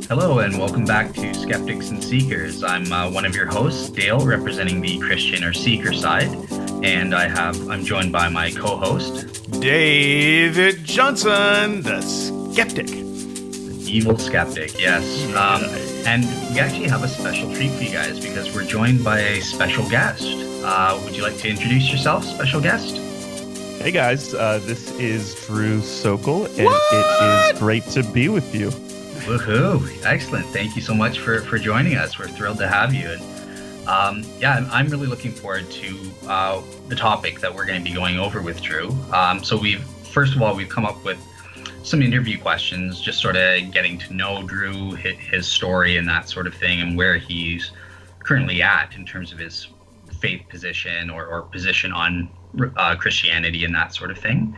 Hello and welcome back to Skeptics and Seekers. I'm one of your hosts, Dale, representing the Christian or Seeker side, and I'm joined by my co-host, David Johnson, the Skeptic. Evil Skeptic. Yes, and we actually have a special treat for you guys because we're joined by a special guest. Would you like to introduce yourself, special guest? Hey guys, this is Drew Sokol, and it is great to be with you. Woohoo! Excellent. Thank you so much for joining us. We're thrilled to have you. And I'm really looking forward to the topic that we're going to be going over with Drew. So we've come up with some interview questions, just sort of getting to know Drew, his story and that sort of thing, and where he's currently at in terms of his faith position or position on Christianity and that sort of thing.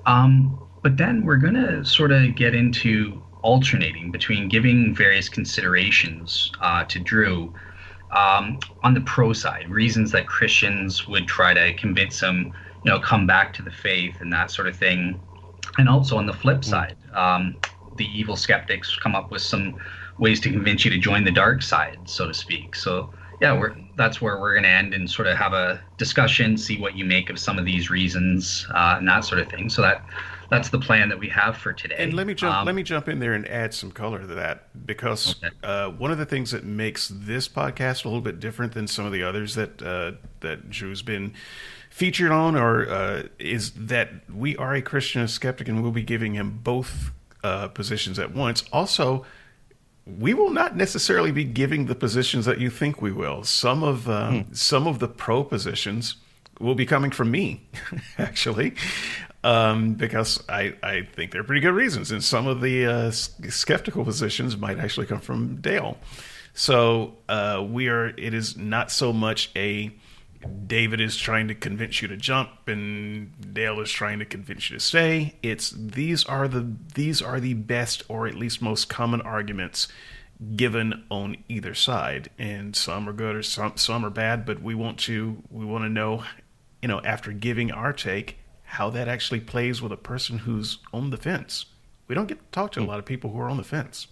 But then we're going to sort of get into alternating between giving various considerations to Drew on the pro side, reasons that Christians would try to convince him, come back to the faith and that sort of thing. And also on the flip side, the evil skeptics come up with some ways to convince you to join the dark side, so to speak. So yeah, that's where we're going to end and sort of have a discussion, see what you make of some of these reasons and that sort of thing. So that's the plan that we have for today. And let me jump in there and add some color to that, because one of the things that makes this podcast a little bit different than some of the others that Drew's been featured on, is that we are a Christian and a skeptic, and we'll be giving him both positions at once. Also, we will not necessarily be giving the positions that you think we will. Some of the pro positions will be coming from me, actually. Because I think they're pretty good reasons, and some of the skeptical positions might actually come from Dale. So it is not so much a David is trying to convince you to jump and Dale is trying to convince you to stay. It's these are the best, or at least most common arguments given on either side, and some are good or some are bad. But we want to know, after giving our take, how that actually plays with a person who's on the fence. We don't get to talk to a lot of people who are on the fence.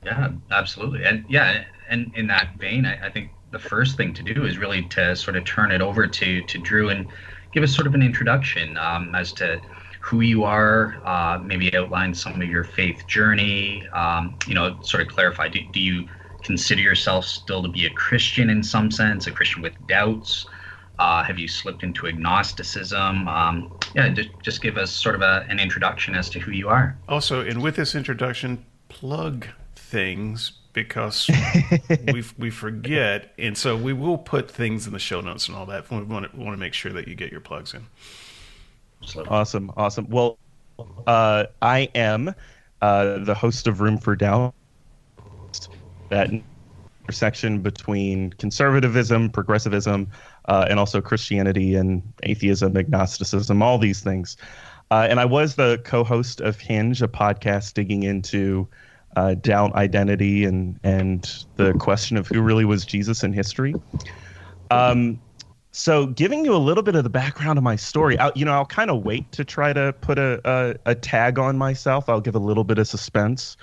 Yeah, absolutely. And in that vein, I think the first thing to do is really to sort of turn it over to Drew and give us sort of an introduction as to who you are, maybe outline some of your faith journey, sort of clarify, do you consider yourself still to be a Christian in some sense, a Christian with doubts? Have you slipped into agnosticism? Just give us sort of an introduction as to who you are. Also, and with this introduction, plug things, because we forget, and so we will put things in the show notes and all that. We want to make sure that you get your plugs in. Absolutely. Awesome. Well, I am the host of Room for Doubt, that intersection between conservatism, progressivism, and also Christianity and atheism, agnosticism, all these things. And I was the co-host of Hinge, a podcast digging into doubt, identity, and the question of who really was Jesus in history. So giving you a little bit of the background of my story, I'll kind of wait to try to put a tag on myself. I'll give a little bit of suspense.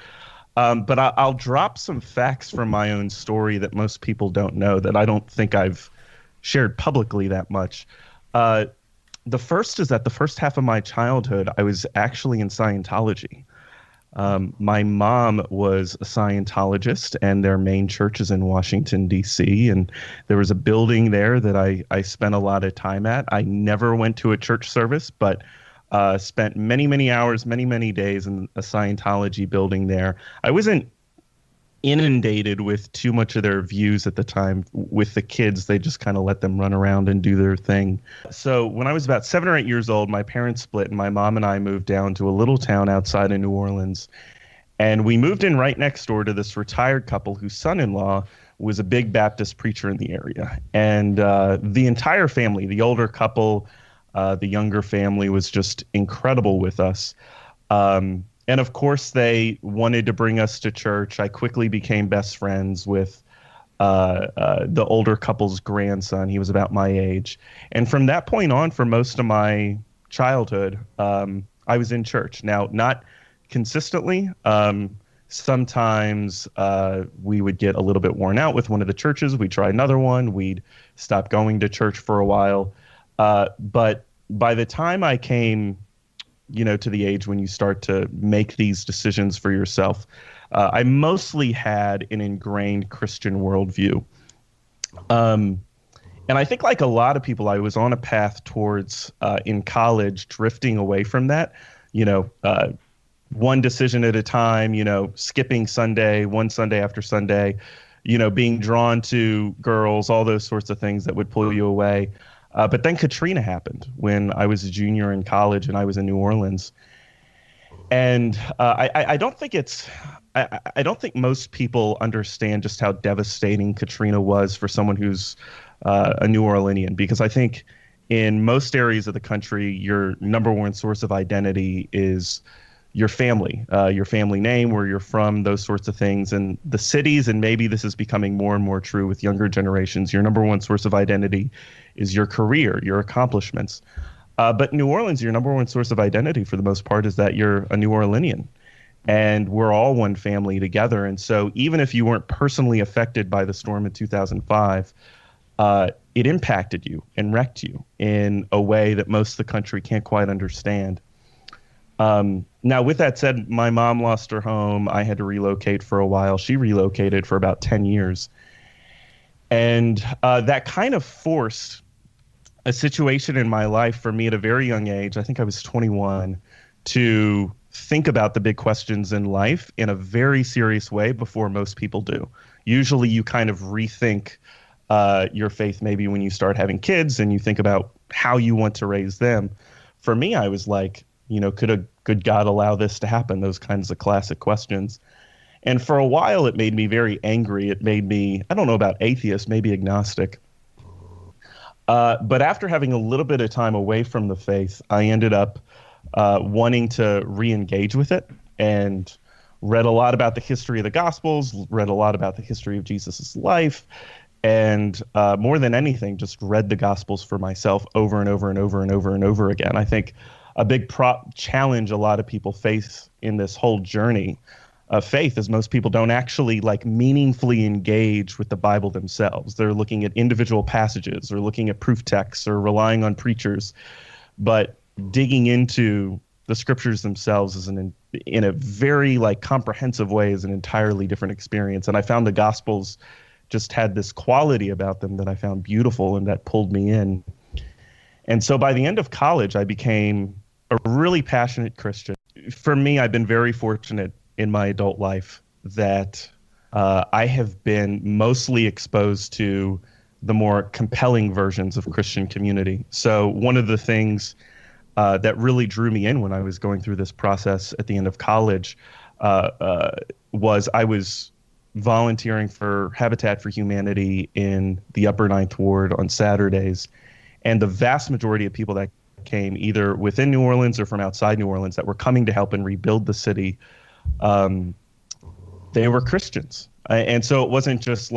But I'll drop some facts from my own story that most people don't know, that I don't think I've shared publicly that much. The first is that the first half of my childhood, I was actually in Scientology. My mom was a Scientologist, and their main church is in Washington, D.C., and there was a building there that I spent a lot of time at. I never went to a church service, but spent many, many hours, many, many days in a Scientology building there. I wasn't inundated with too much of their views at the time. With the kids, they just kind of let them run around and do their thing. So when I was about 7 or 8 years old, my parents split, and my mom and I moved down to a little town outside of New Orleans. And we moved in right next door to this retired couple whose son-in-law was a big Baptist preacher in the area. And the entire family, the older couple, the younger family, was just incredible with us. And of course, they wanted to bring us to church. I quickly became best friends with the older couple's grandson. He was about my age. And from that point on, for most of my childhood, I was in church. Now, not consistently. Sometimes we would get a little bit worn out with one of the churches. We'd try another one. We'd stop going to church for a while. But by the time I came, to the age when you start to make these decisions for yourself, I mostly had an ingrained Christian worldview. And I think, like a lot of people, I was on a path towards, in college, drifting away from that, one decision at a time, skipping Sunday, one Sunday after Sunday, being drawn to girls, all those sorts of things that would pull you away. But then Katrina happened when I was a junior in college and I was in New Orleans. And I don't think I don't think most people understand just how devastating Katrina was for someone who's a New Orleanian, because I think in most areas of the country, your number one source of identity is your family name, where you're from, those sorts of things. And the cities, and maybe this is becoming more and more true with younger generations, your number one source of identity is your career, your accomplishments. But New Orleans, your number one source of identity for the most part is that you're a New Orleanian. And we're all one family together. And so even if you weren't personally affected by the storm in 2005, it impacted you and wrecked you in a way that most of the country can't quite understand. Now, with that said, my mom lost her home. I had to relocate for a while. She relocated for about 10 years. And that kind of forced a situation in my life for me at a very young age. I think I was 21, to think about the big questions in life in a very serious way before most people do. Usually you kind of rethink your faith maybe when you start having kids and you think about how you want to raise them. For me, I was like, could God allow this to happen? Those kinds of classic questions. And for a while, it made me very angry. It made me, I don't know about atheist, maybe agnostic. But after having a little bit of time away from the faith, I ended up wanting to re-engage with it, and read a lot about the history of the Gospels, read a lot about the history of Jesus's life, and more than anything, just read the Gospels for myself over and over and over and over and over again. I think a big challenge a lot of people face in this whole journey of faith is most people don't actually meaningfully engage with the Bible themselves. They're looking at individual passages or looking at proof texts or relying on preachers, but digging into the scriptures themselves is in a very comprehensive way is an entirely different experience. And I found the Gospels just had this quality about them that I found beautiful and that pulled me in. And so by the end of college, I became a really passionate Christian. For me, I've been very fortunate in my adult life that I have been mostly exposed to the more compelling versions of Christian community. So one of the things that really drew me in when I was going through this process at the end of college was I was volunteering for Habitat for Humanity in the Upper Ninth Ward on Saturdays. And the vast majority of people that came either within New Orleans or from outside New Orleans that were coming to help and rebuild the city, they were Christians. And so it wasn't just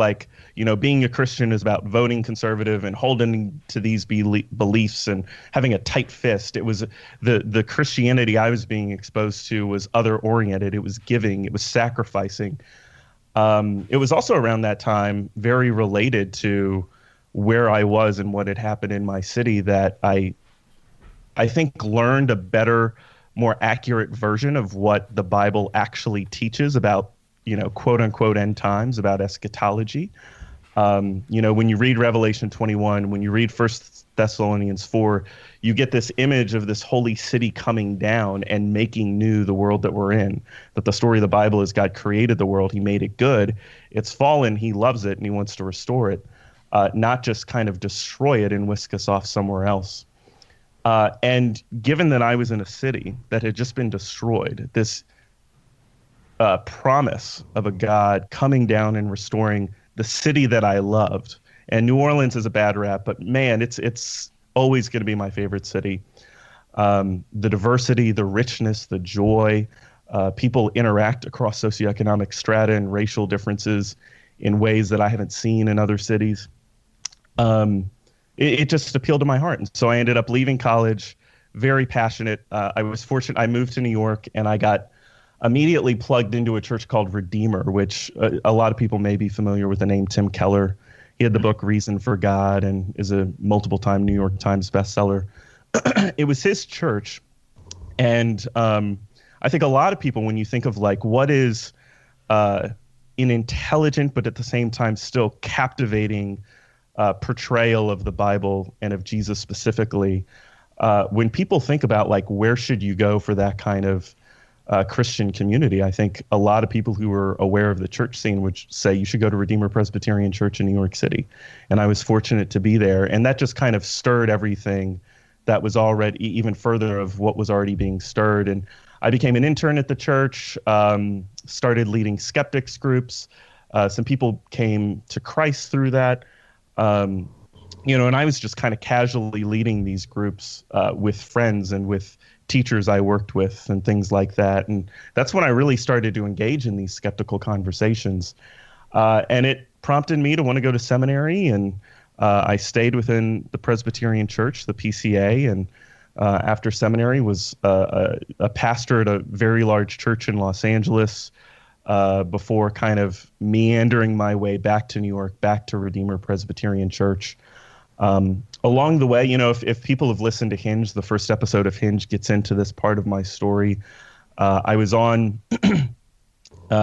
being a Christian is about voting conservative and holding to these beliefs and having a tight fist. It was the Christianity I was being exposed to was other oriented. It was giving. It was sacrificing. It was also around that time very related to where I was and what had happened in my city that I think learned a better, more accurate version of what the Bible actually teaches about, quote unquote end times, about eschatology. When you read Revelation 21, when you read 1 Thessalonians 4, you get this image of this holy city coming down and making new the world that we're in. That the story of the Bible is God created the world. He made it good. It's fallen. He loves it and he wants to restore it, not just kind of destroy it and whisk us off somewhere else. And given that I was in a city that had just been destroyed, this promise of a God coming down and restoring the city that I loved. And New Orleans is a bad rap, but man, it's always going to be my favorite city. The diversity, the richness, the joy, people interact across socioeconomic strata and racial differences in ways that I haven't seen in other cities. It just appealed to my heart. And so I ended up leaving college, very passionate. I was fortunate. I moved to New York and I got immediately plugged into a church called Redeemer, which a lot of people may be familiar with the name Tim Keller. He had the book Reason for God and is a multiple-time New York Times bestseller. It was his church. And I think a lot of people, when you think of like what is an intelligent but at the same time still captivating portrayal of the Bible and of Jesus specifically, when people think about like where should you go for that kind of Christian community, I think a lot of people who are aware of the church scene would say you should go to Redeemer Presbyterian Church in New York City. And I was fortunate to be there. And that just kind of stirred everything that was already even further of what was already being stirred. And I became an intern at the church, started leading skeptics groups. Some people came to Christ through that. And I was just kind of casually leading these groups with friends and with teachers I worked with and things like that. And that's when I really started to engage in these skeptical conversations. And it prompted me to want to go to seminary. And I stayed within the Presbyterian Church, the PCA, and after seminary was a pastor at a very large church in Los Angeles before kind of meandering my way back to New York, back to Redeemer Presbyterian Church. Along the way, if people have listened to Hinge, the first episode of Hinge gets into this part of my story. I was on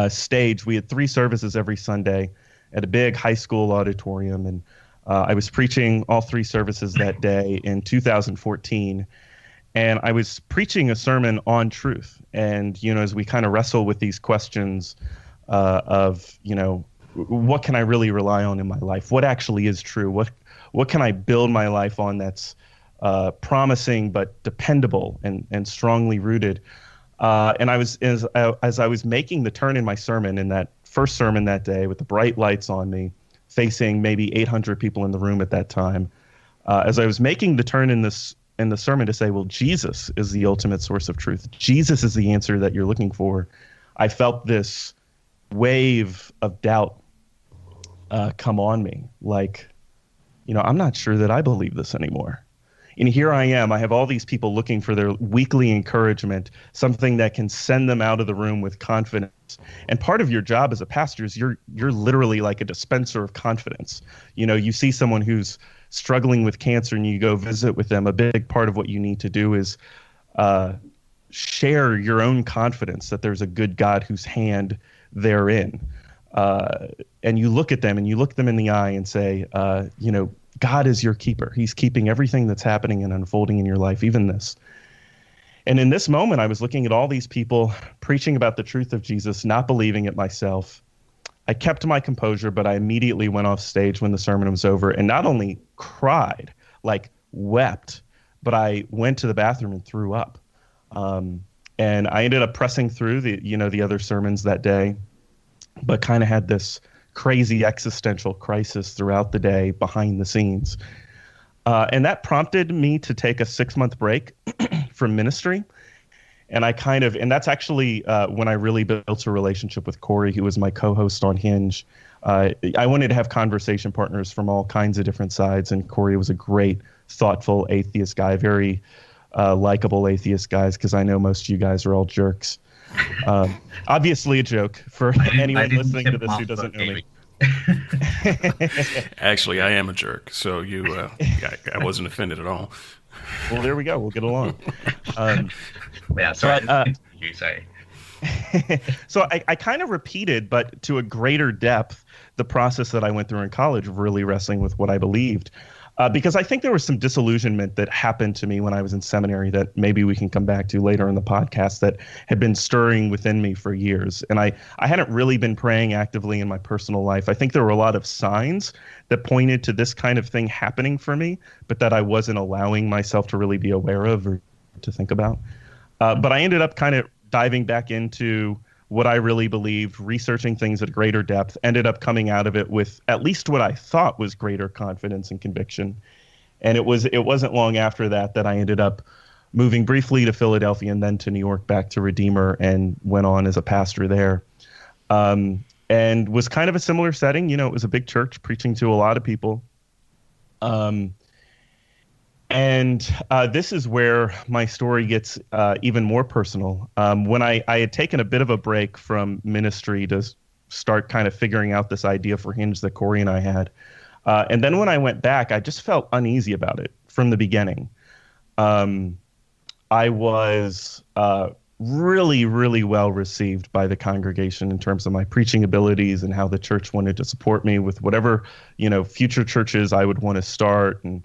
stage. We had 3 services every Sunday at a big high school auditorium, and I was preaching all 3 services that day in 2014. And I was preaching a sermon on truth. And, as we kind of wrestle with these questions of, what can I really rely on in my life? What actually is true? What can I build my life on that's promising but dependable and strongly rooted? And I was as I was making the turn in my sermon, in that first sermon that day with the bright lights on me, facing maybe 800 people in the room at that time, as I was making the turn in the sermon to say, well, Jesus is the ultimate source of truth. Jesus is the answer that you're looking for. I felt this wave of doubt come on me, like, I'm not sure that I believe this anymore. And here I am. I have all these people looking for their weekly encouragement, something that can send them out of the room with confidence. And part of your job as a pastor is you're literally like a dispenser of confidence. You see someone who's struggling with cancer and you go visit with them. A big part of what you need to do is share your own confidence that there's a good God whose hand they're in. And you look at them and you look them in the eye and say, God is your keeper. He's keeping everything that's happening and unfolding in your life, even this. And in this moment, I was looking at all these people preaching about the truth of Jesus, not believing it myself. I kept my composure, but I immediately went off stage when the sermon was over and not only cried, like wept, but I went to the bathroom and threw up. And I ended up pressing through the other sermons that day, but kind of had this crazy existential crisis throughout the day behind the scenes. And that prompted me to take a 6-month break from ministry. And and that's actually when I really built a relationship with Corey, who was my co-host on Hinge. I wanted to have conversation partners from all kinds of different sides. And Corey was a great, thoughtful atheist guy, very likable atheist guys, because I know most of you guys are all jerks. Obviously a joke for anyone listening to this who doesn't know me. Actually, I am a jerk, so I wasn't offended at all. Well, there we go. We'll get along. Sorry. So I kind of repeated, but to a greater depth, the process that I went through in college of really wrestling with what I believed. Because I think there was some disillusionment that happened to me when I was in seminary that maybe we can come back to later in the podcast that had been stirring within me for years. And I hadn't really been praying actively in my personal life. I think there were a lot of signs that pointed to this kind of thing happening for me, but that I wasn't allowing myself to really be aware of or to think about. But I ended up kind of diving back into what I really believed, researching things at greater depth, ended up coming out of it with at least what I thought was greater confidence and conviction. And it wasn't long after that I ended up moving briefly to Philadelphia and then to New York, back to Redeemer, and went on as a pastor there. And was kind of a similar setting. It was a big church preaching to a lot of people. And this is where my story gets even more personal. When I had taken a bit of a break from ministry to start kind of figuring out this idea for Hinge that Corey and I had. And then when I went back, I just felt uneasy about it from the beginning. I was really, really well received by the congregation in terms of my preaching abilities and how the church wanted to support me with whatever, future churches I would want to start, and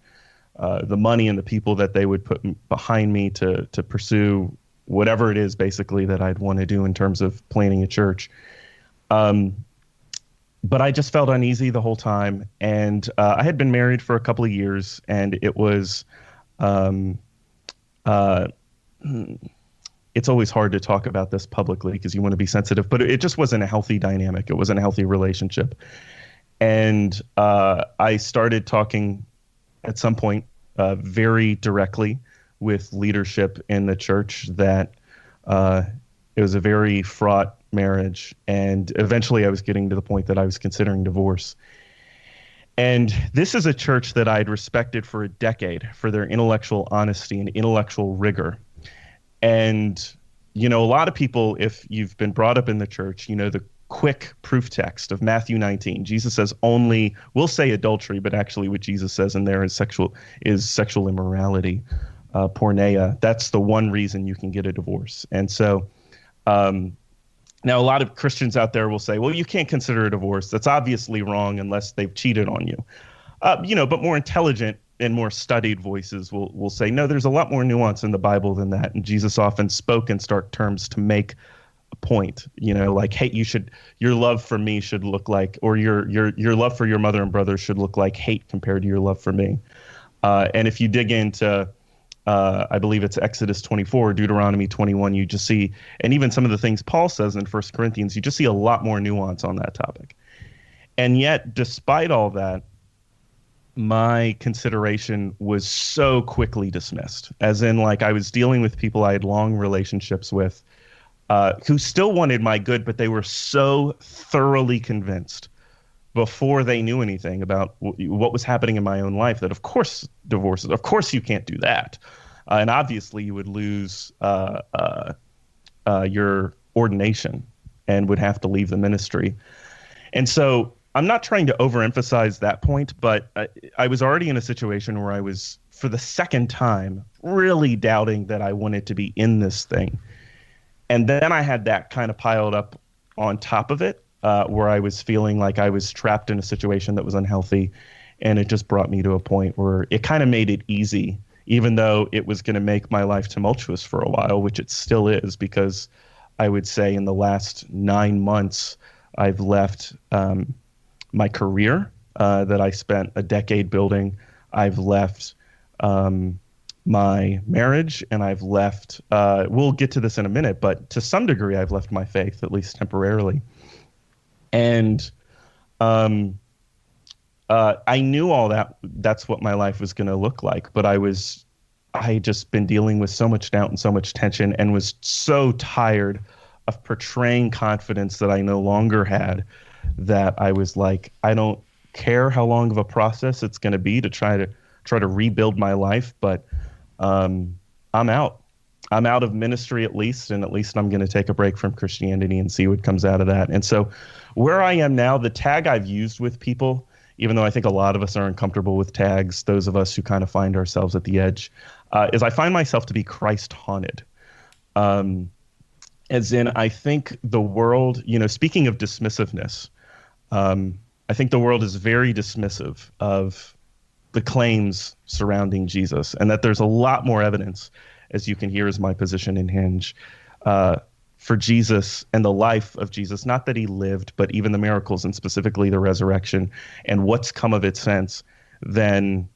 the money and the people that they would put behind me to pursue whatever it is basically that I'd want to do in terms of planning a church. But I just felt uneasy the whole time. And I had been married for a couple of years, and it was, it's always hard to talk about this publicly because you want to be sensitive, but it just wasn't a healthy dynamic. It wasn't a healthy relationship. And I started talking at some point very directly with leadership in the church that it was a very fraught marriage. And eventually I was getting to the point that I was considering divorce. And this is a church that I'd respected for a decade for their intellectual honesty and intellectual rigor. And, a lot of people, if you've been brought up in the church, the quick proof text of Matthew 19. Jesus says we'll say adultery, but actually what Jesus says in there is sexual immorality, porneia. That's the one reason you can get a divorce. And so now a lot of Christians out there will say, well, you can't consider a divorce. That's obviously wrong unless they've cheated on you. But more intelligent and more studied voices will say, no, there's a lot more nuance in the Bible than that. And Jesus often spoke in stark terms to make a point, like, hey, your love for me should look like, or your love for your mother and brother should look like hate compared to your love for me. And if you dig into, I believe it's Exodus 24, Deuteronomy 21, you just see, and even some of the things Paul says in 1 Corinthians, you just see a lot more nuance on that topic. And yet, despite all that, my consideration was so quickly dismissed, as in, like, I was dealing with people I had long relationships with who still wanted my good, but they were so thoroughly convinced before they knew anything about what was happening in my own life that, of course, divorces, of course you can't do that. And obviously you would lose your ordination and would have to leave the ministry. And so I'm not trying to overemphasize that point, but I was already in a situation where I was, for the second time, really doubting that I wanted to be in this thing. And then I had that kind of piled up on top of it, where I was feeling like I was trapped in a situation that was unhealthy. And it just brought me to a point where it kind of made it easy, even though it was going to make my life tumultuous for a while, which it still is, because I would say in the last 9 months, I've left my career that I spent a decade building. I've left my marriage, and I've left, we'll get to this in a minute, but to some degree, I've left my faith, at least temporarily. And I knew all that's what my life was going to look like, but I had just been dealing with so much doubt and so much tension, and was so tired of portraying confidence that I no longer had, that I was like, I don't care how long of a process it's going to be to try to rebuild my life, but I'm out. I'm out of ministry at least, and at least I'm going to take a break from Christianity and see what comes out of that. And so where I am now, the tag I've used with people, even though I think a lot of us are uncomfortable with tags, those of us who kind of find ourselves at the edge, is I find myself to be Christ-haunted. As in, I think the world, speaking of dismissiveness, I think the world is very dismissive of the claims surrounding Jesus, and that there's a lot more evidence, as you can hear is my position in Hinge, for Jesus and the life of Jesus, not that he lived, but even the miracles, and specifically the resurrection and what's come of it since, then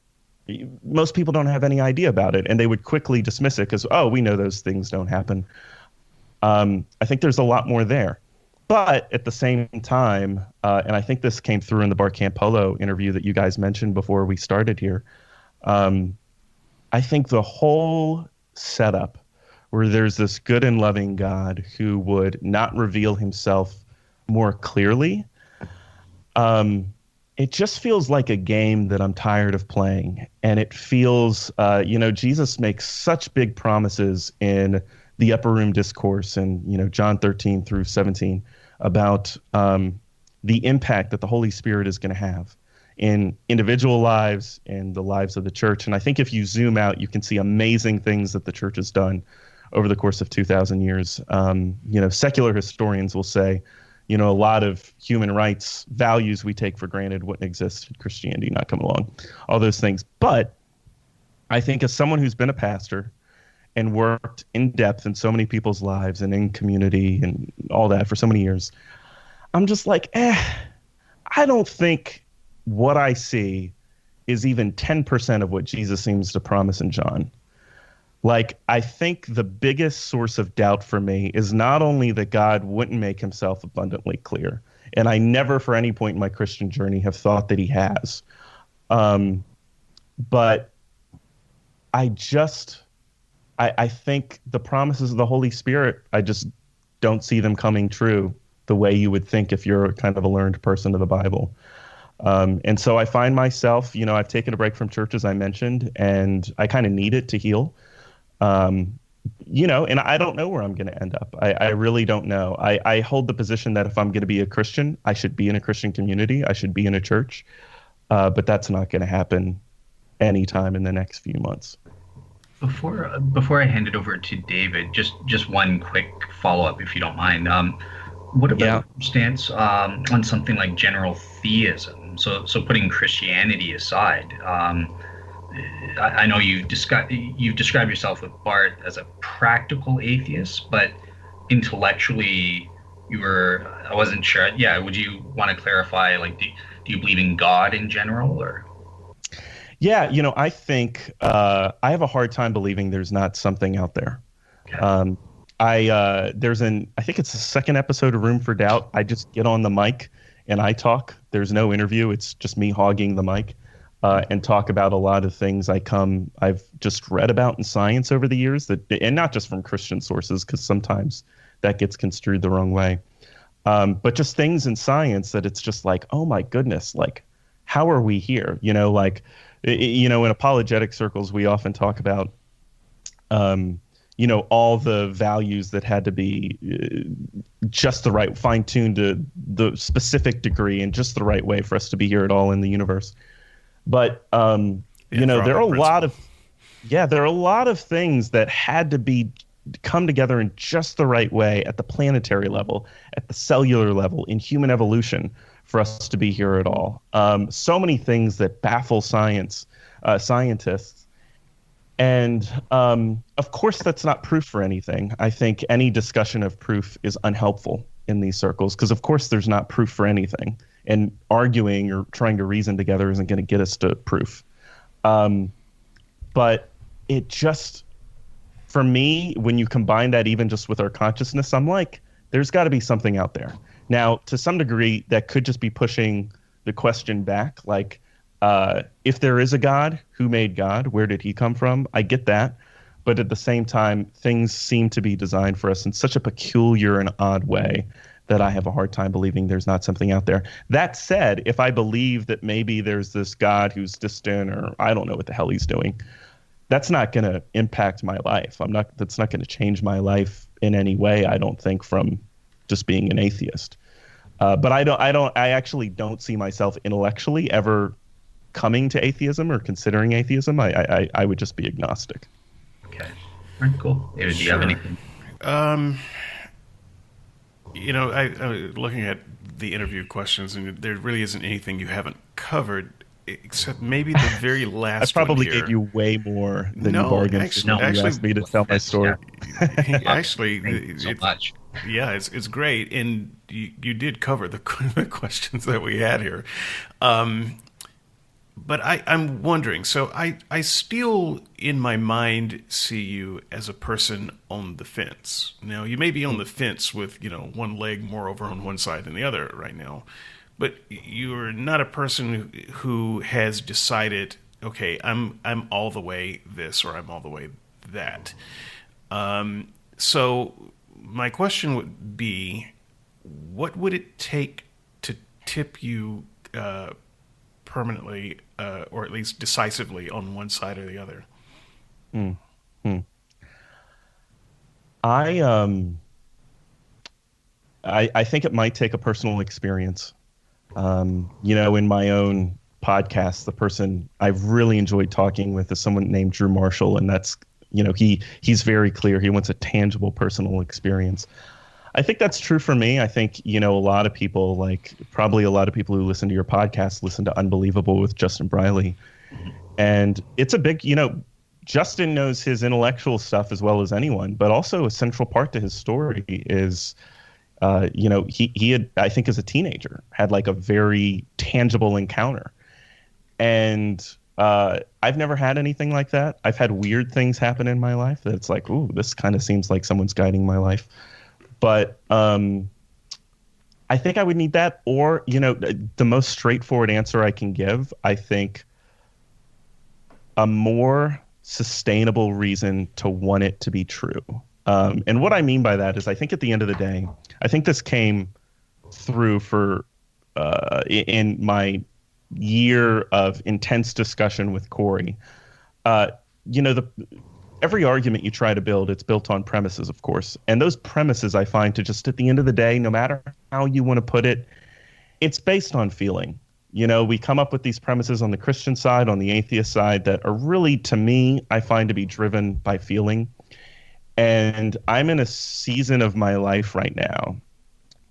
most people don't have any idea about it, and they would quickly dismiss it because, oh, we know those things don't happen. I think there's a lot more there. But at the same time, and I think this came through in the Bar Camp Polo interview that you guys mentioned before we started here, I think the whole setup where there's this good and loving God who would not reveal himself more clearly, and it just feels like a game that I'm tired of playing. And it feels, Jesus makes such big promises in the upper room discourse and, John 13 through 17 about the impact that the Holy Spirit is going to have in individual lives and the lives of the church. And I think if you zoom out, you can see amazing things that the church has done over the course of 2,000 years. Secular historians will say, a lot of human rights values we take for granted wouldn't exist had Christianity not come along, all those things. But I think as someone who's been a pastor and worked in depth in so many people's lives and in community and all that for so many years, I'm just like, I don't think what I see is even 10% of what Jesus seems to promise in John. Like, I think the biggest source of doubt for me is not only that God wouldn't make himself abundantly clear, and I never for any point in my Christian journey have thought that he has, but I think the promises of the Holy Spirit, I just don't see them coming true the way you would think if you're kind of a learned person of the Bible. And so I find myself, I've taken a break from church, as I mentioned, and I kind of need it to heal. And I don't know where I'm going to end up. I really don't know. I hold the position that if I'm going to be a Christian, I should be in a Christian community. I should be in a church. But that's not going to happen anytime in the next few months. Before I hand it over to David, just one quick follow-up, if you don't mind. What about your stance on something like general theism? So putting Christianity aside, I know you've described yourself with Bart as a practical atheist, but intellectually I wasn't sure. Yeah, would you want to clarify, like, do you believe in God in general, or? Yeah, I think I have a hard time believing there's not something out there. Okay. I think it's the second episode of Room for Doubt. I just get on the mic and I talk. There's no interview. It's just me hogging the mic and talk about a lot of things I've just read about in science over the years, and not just from Christian sources, because sometimes that gets construed the wrong way. But just things in science that it's just like, oh my goodness, like, how are we here? In apologetic circles, we often talk about all the values that had to be just the right, fine-tuned to the specific degree and just the right way for us to be here at all in the universe. But, there are a lot of things that had to come together in just the right way at the planetary level, at the cellular level, in human evolution for us to be here at all. So many things that baffle scientists. And of course, that's not proof for anything. I think any discussion of proof is unhelpful in these circles because, of course, there's not proof for anything. And arguing or trying to reason together isn't going to get us to proof. But it just, for me, when you combine that even just with our consciousness, I'm like, there's got to be something out there. Now, to some degree, that could just be pushing the question back, like, if there is a God, who made God? Where did he come from? I get that. But at the same time, things seem to be designed for us in such a peculiar and odd way that I have a hard time believing there's not something out there. That said, if I believe that maybe there's this God who's distant or I don't know what the hell he's doing, that's not going to impact my life. That's not going to change my life in any way, I don't think, from just being an atheist. But I actually don't see myself intellectually ever coming to atheism or considering atheism. I would just be agnostic. Okay. All right, cool. David, do you have anything? I was looking at the interview questions, and there really isn't anything you haven't covered, except maybe the very last I probably one here. gave you way more than you bargained. Actually, you asked me to tell my story. Actually, so much. Yeah, it's great, and you did cover the questions that we had here. But I'm wondering, so I still, in my mind, see you as a person on the fence. Now, you may be on the fence with, one leg more over on one side than the other right now, but you're not a person who has decided, okay, I'm all the way this or I'm all the way that. So my question would be, what would it take to tip you permanently or at least decisively on one side or the other? I think it might take a personal experience. In my own podcast, the person I've really enjoyed talking with is someone named Drew Marshall, and that's he's very clear. He wants a tangible personal experience. I think that's true for me. I think, a lot of people, probably a lot of people who listen to your podcast, listen to Unbelievable with Justin Briley. And it's a big, Justin knows his intellectual stuff as well as anyone, but also a central part to his story is, he had, I think as a teenager, had like a very tangible encounter. And I've never had anything like that. I've had weird things happen in my life that it's like, ooh, this kind of seems like someone's guiding my life. But I think I would need that, or, the most straightforward answer I can give, I think a more sustainable reason to want it to be true. And what I mean by that is I think at the end of the day, I think this came through in my year of intense discussion with Corey. Every argument you try to build, it's built on premises, of course. And those premises, I find, to just at the end of the day, no matter how you want to put it, it's based on feeling. We come up with these premises on the Christian side, on the atheist side, that are really, to me, I find to be driven by feeling. And I'm in a season of my life right now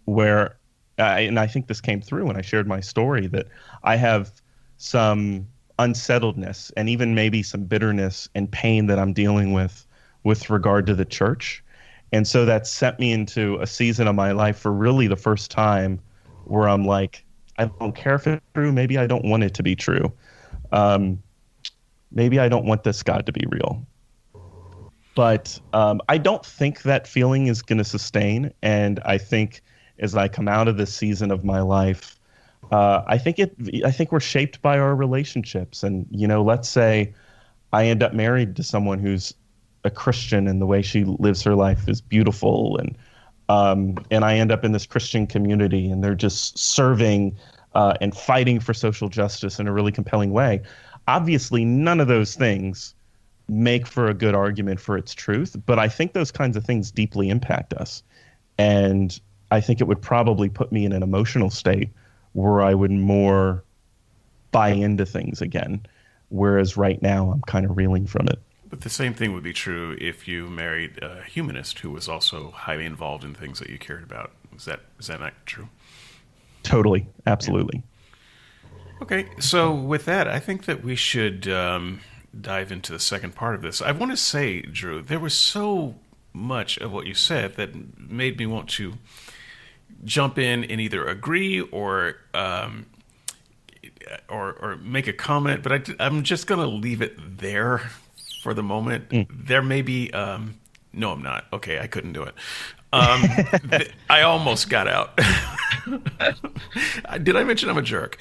where, and I think this came through when I shared my story, that I have some unsettledness and even maybe some bitterness and pain that I'm dealing with regard to the church. And so that sent me into a season of my life for really the first time where I'm like, I don't care if it's true. Maybe I don't want it to be true. Maybe I don't want this God to be real. But I don't think that feeling is going to sustain. And I think as I come out of this season of my life, I think we're shaped by our relationships. And, let's say I end up married to someone who's a Christian and the way she lives her life is beautiful. And I end up in this Christian community and they're just serving and fighting for social justice in a really compelling way. Obviously, none of those things make for a good argument for its truth, but I think those kinds of things deeply impact us. And I think it would probably put me in an emotional state where I would more buy into things again, whereas right now I'm kind of reeling from it. But the same thing would be true if you married a humanist who was also highly involved in things that you cared about. Is that not true? Totally. Absolutely. Yeah. Okay. So with that, I think that we should dive into the second part of this. I want to say, Drew, there was so much of what you said that made me want to jump in and either agree or make a comment, but I'm just going to leave it there for the moment. There may be no, I'm not. Okay, I couldn't do it. I almost got out. Did I mention I'm a jerk?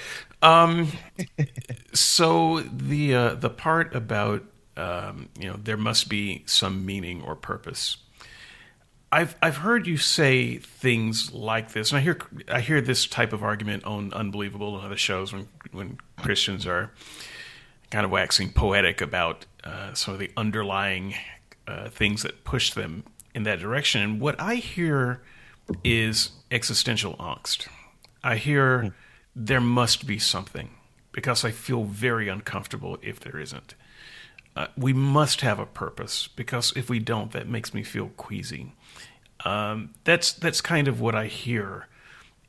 So the part about there must be some meaning or purpose. I've heard you say things like this, and I hear this type of argument on Unbelievable and other shows when Christians are kind of waxing poetic about some of the underlying things that push them in that direction. And what I hear is existential angst. I hear there must be something because I feel very uncomfortable if there isn't. We must have a purpose because if we don't, that makes me feel queasy. That's kind of what I hear.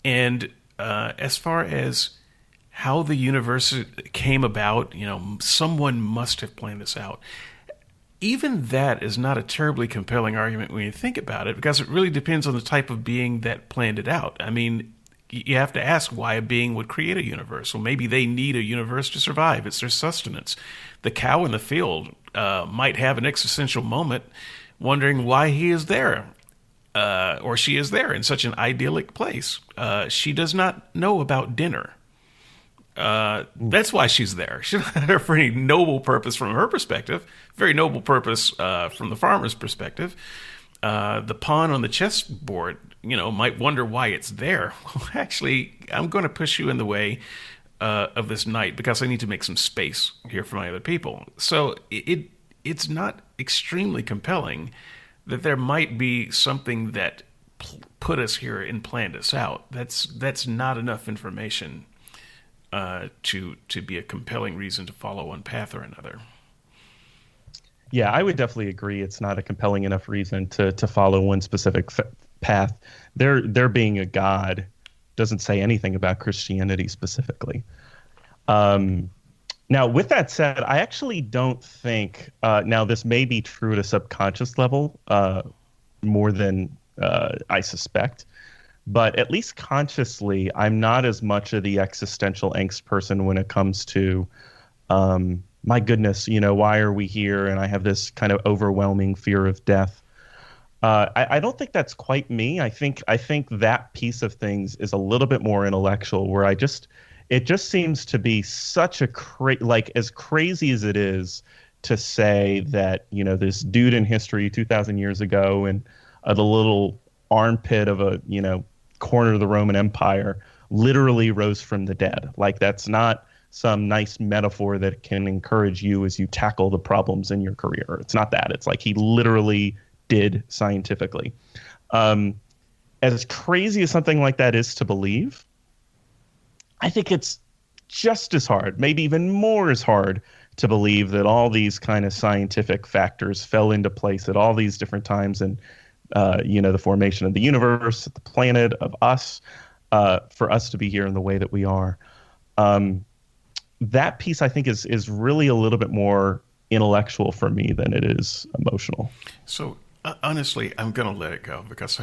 And as far as how the universe came about, someone must have planned this out. Even that is not a terribly compelling argument when you think about it, because it really depends on the type of being that planned it out. I mean, you have to ask why a being would create a universe. Well, maybe they need a universe to survive. It's their sustenance. The cow in the field might have an existential moment wondering why he is there. Or she is there in such an idyllic place. She does not know about dinner. That's why she's there. She's not there for any noble purpose from her perspective. Very noble purpose from the farmer's perspective. The pawn on the chessboard, might wonder why it's there. Well, actually, I'm going to push you in the way of this night because I need to make some space here for my other people. So it's not extremely compelling that there might be something that put us here and planned us out. That's not enough information to be a compelling reason to follow one path or another. Yeah, I would definitely agree. It's not a compelling enough reason to follow one specific path. There being a God doesn't say anything about Christianity specifically. Now, with that said, I actually don't think, now this may be true at a subconscious level more than I suspect, but at least consciously, I'm not as much of the existential angst person when it comes to, my goodness, why are we here? And I have this kind of overwhelming fear of death. I don't think that's quite me. I think that piece of things is a little bit more intellectual, where it just seems to be such a as crazy as it is to say that, this dude in history 2,000 years ago and the little armpit of a, corner of the Roman Empire literally rose from the dead. Like, that's not some nice metaphor that can encourage you as you tackle the problems in your career. It's not that. It's like he literally did scientifically. As crazy as something like that is to believe, I think it's just as hard, maybe even more as hard, to believe that all these kind of scientific factors fell into place at all these different times, and the formation of the universe, the planet, of us, for us to be here in the way that we are. That piece, I think, is really a little bit more intellectual for me than it is emotional. So honestly, I'm going to let it go because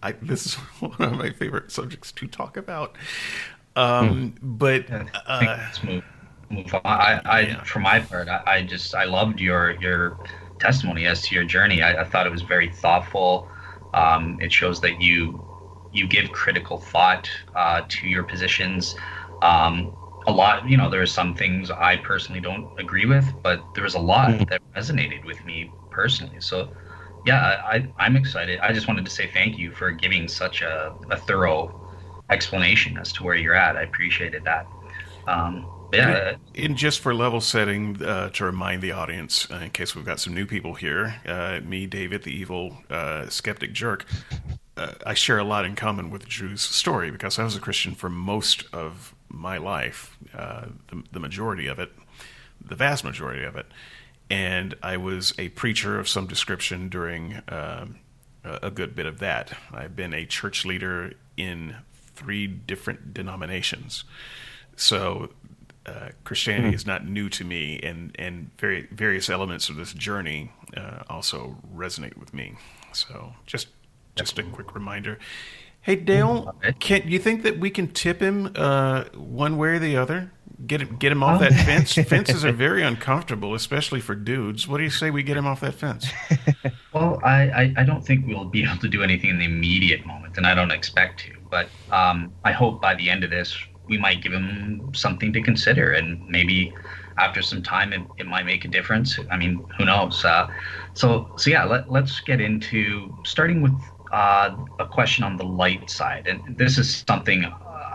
I this is one of my favorite subjects to talk about. But let's move on. For my part, I loved your testimony as to your journey. I thought it was very thoughtful. It shows that you give critical thought to your positions. A lot, there are some things I personally don't agree with, but there was a lot that resonated with me personally. So, yeah, I'm excited. I just wanted to say thank you for giving such a thorough explanation as to where you're at. I appreciated that. Yeah. And just for level setting, to remind the audience, in case we've got some new people here, me, David, the evil skeptic jerk, I share a lot in common with Drew's story because I was a Christian for most of my life, the majority of it, the vast majority of it. And I was a preacher of some description during a good bit of that. I've been a church leader in 3 different denominations. So Christianity is not new to me, and various elements of this journey also resonate with me. So just a quick reminder. Hey, Dale, you think that we can tip him one way or the other? Get him off that fence? Fences are very uncomfortable, especially for dudes. What do you say we get him off that fence? Well, I don't think we'll be able to do anything in the immediate moment, and I don't expect to. But I hope by the end of this, we might give him something to consider, and maybe after some time, it might make a difference. I mean, who knows? So yeah, let's get into starting with a question on the light side. And this is something,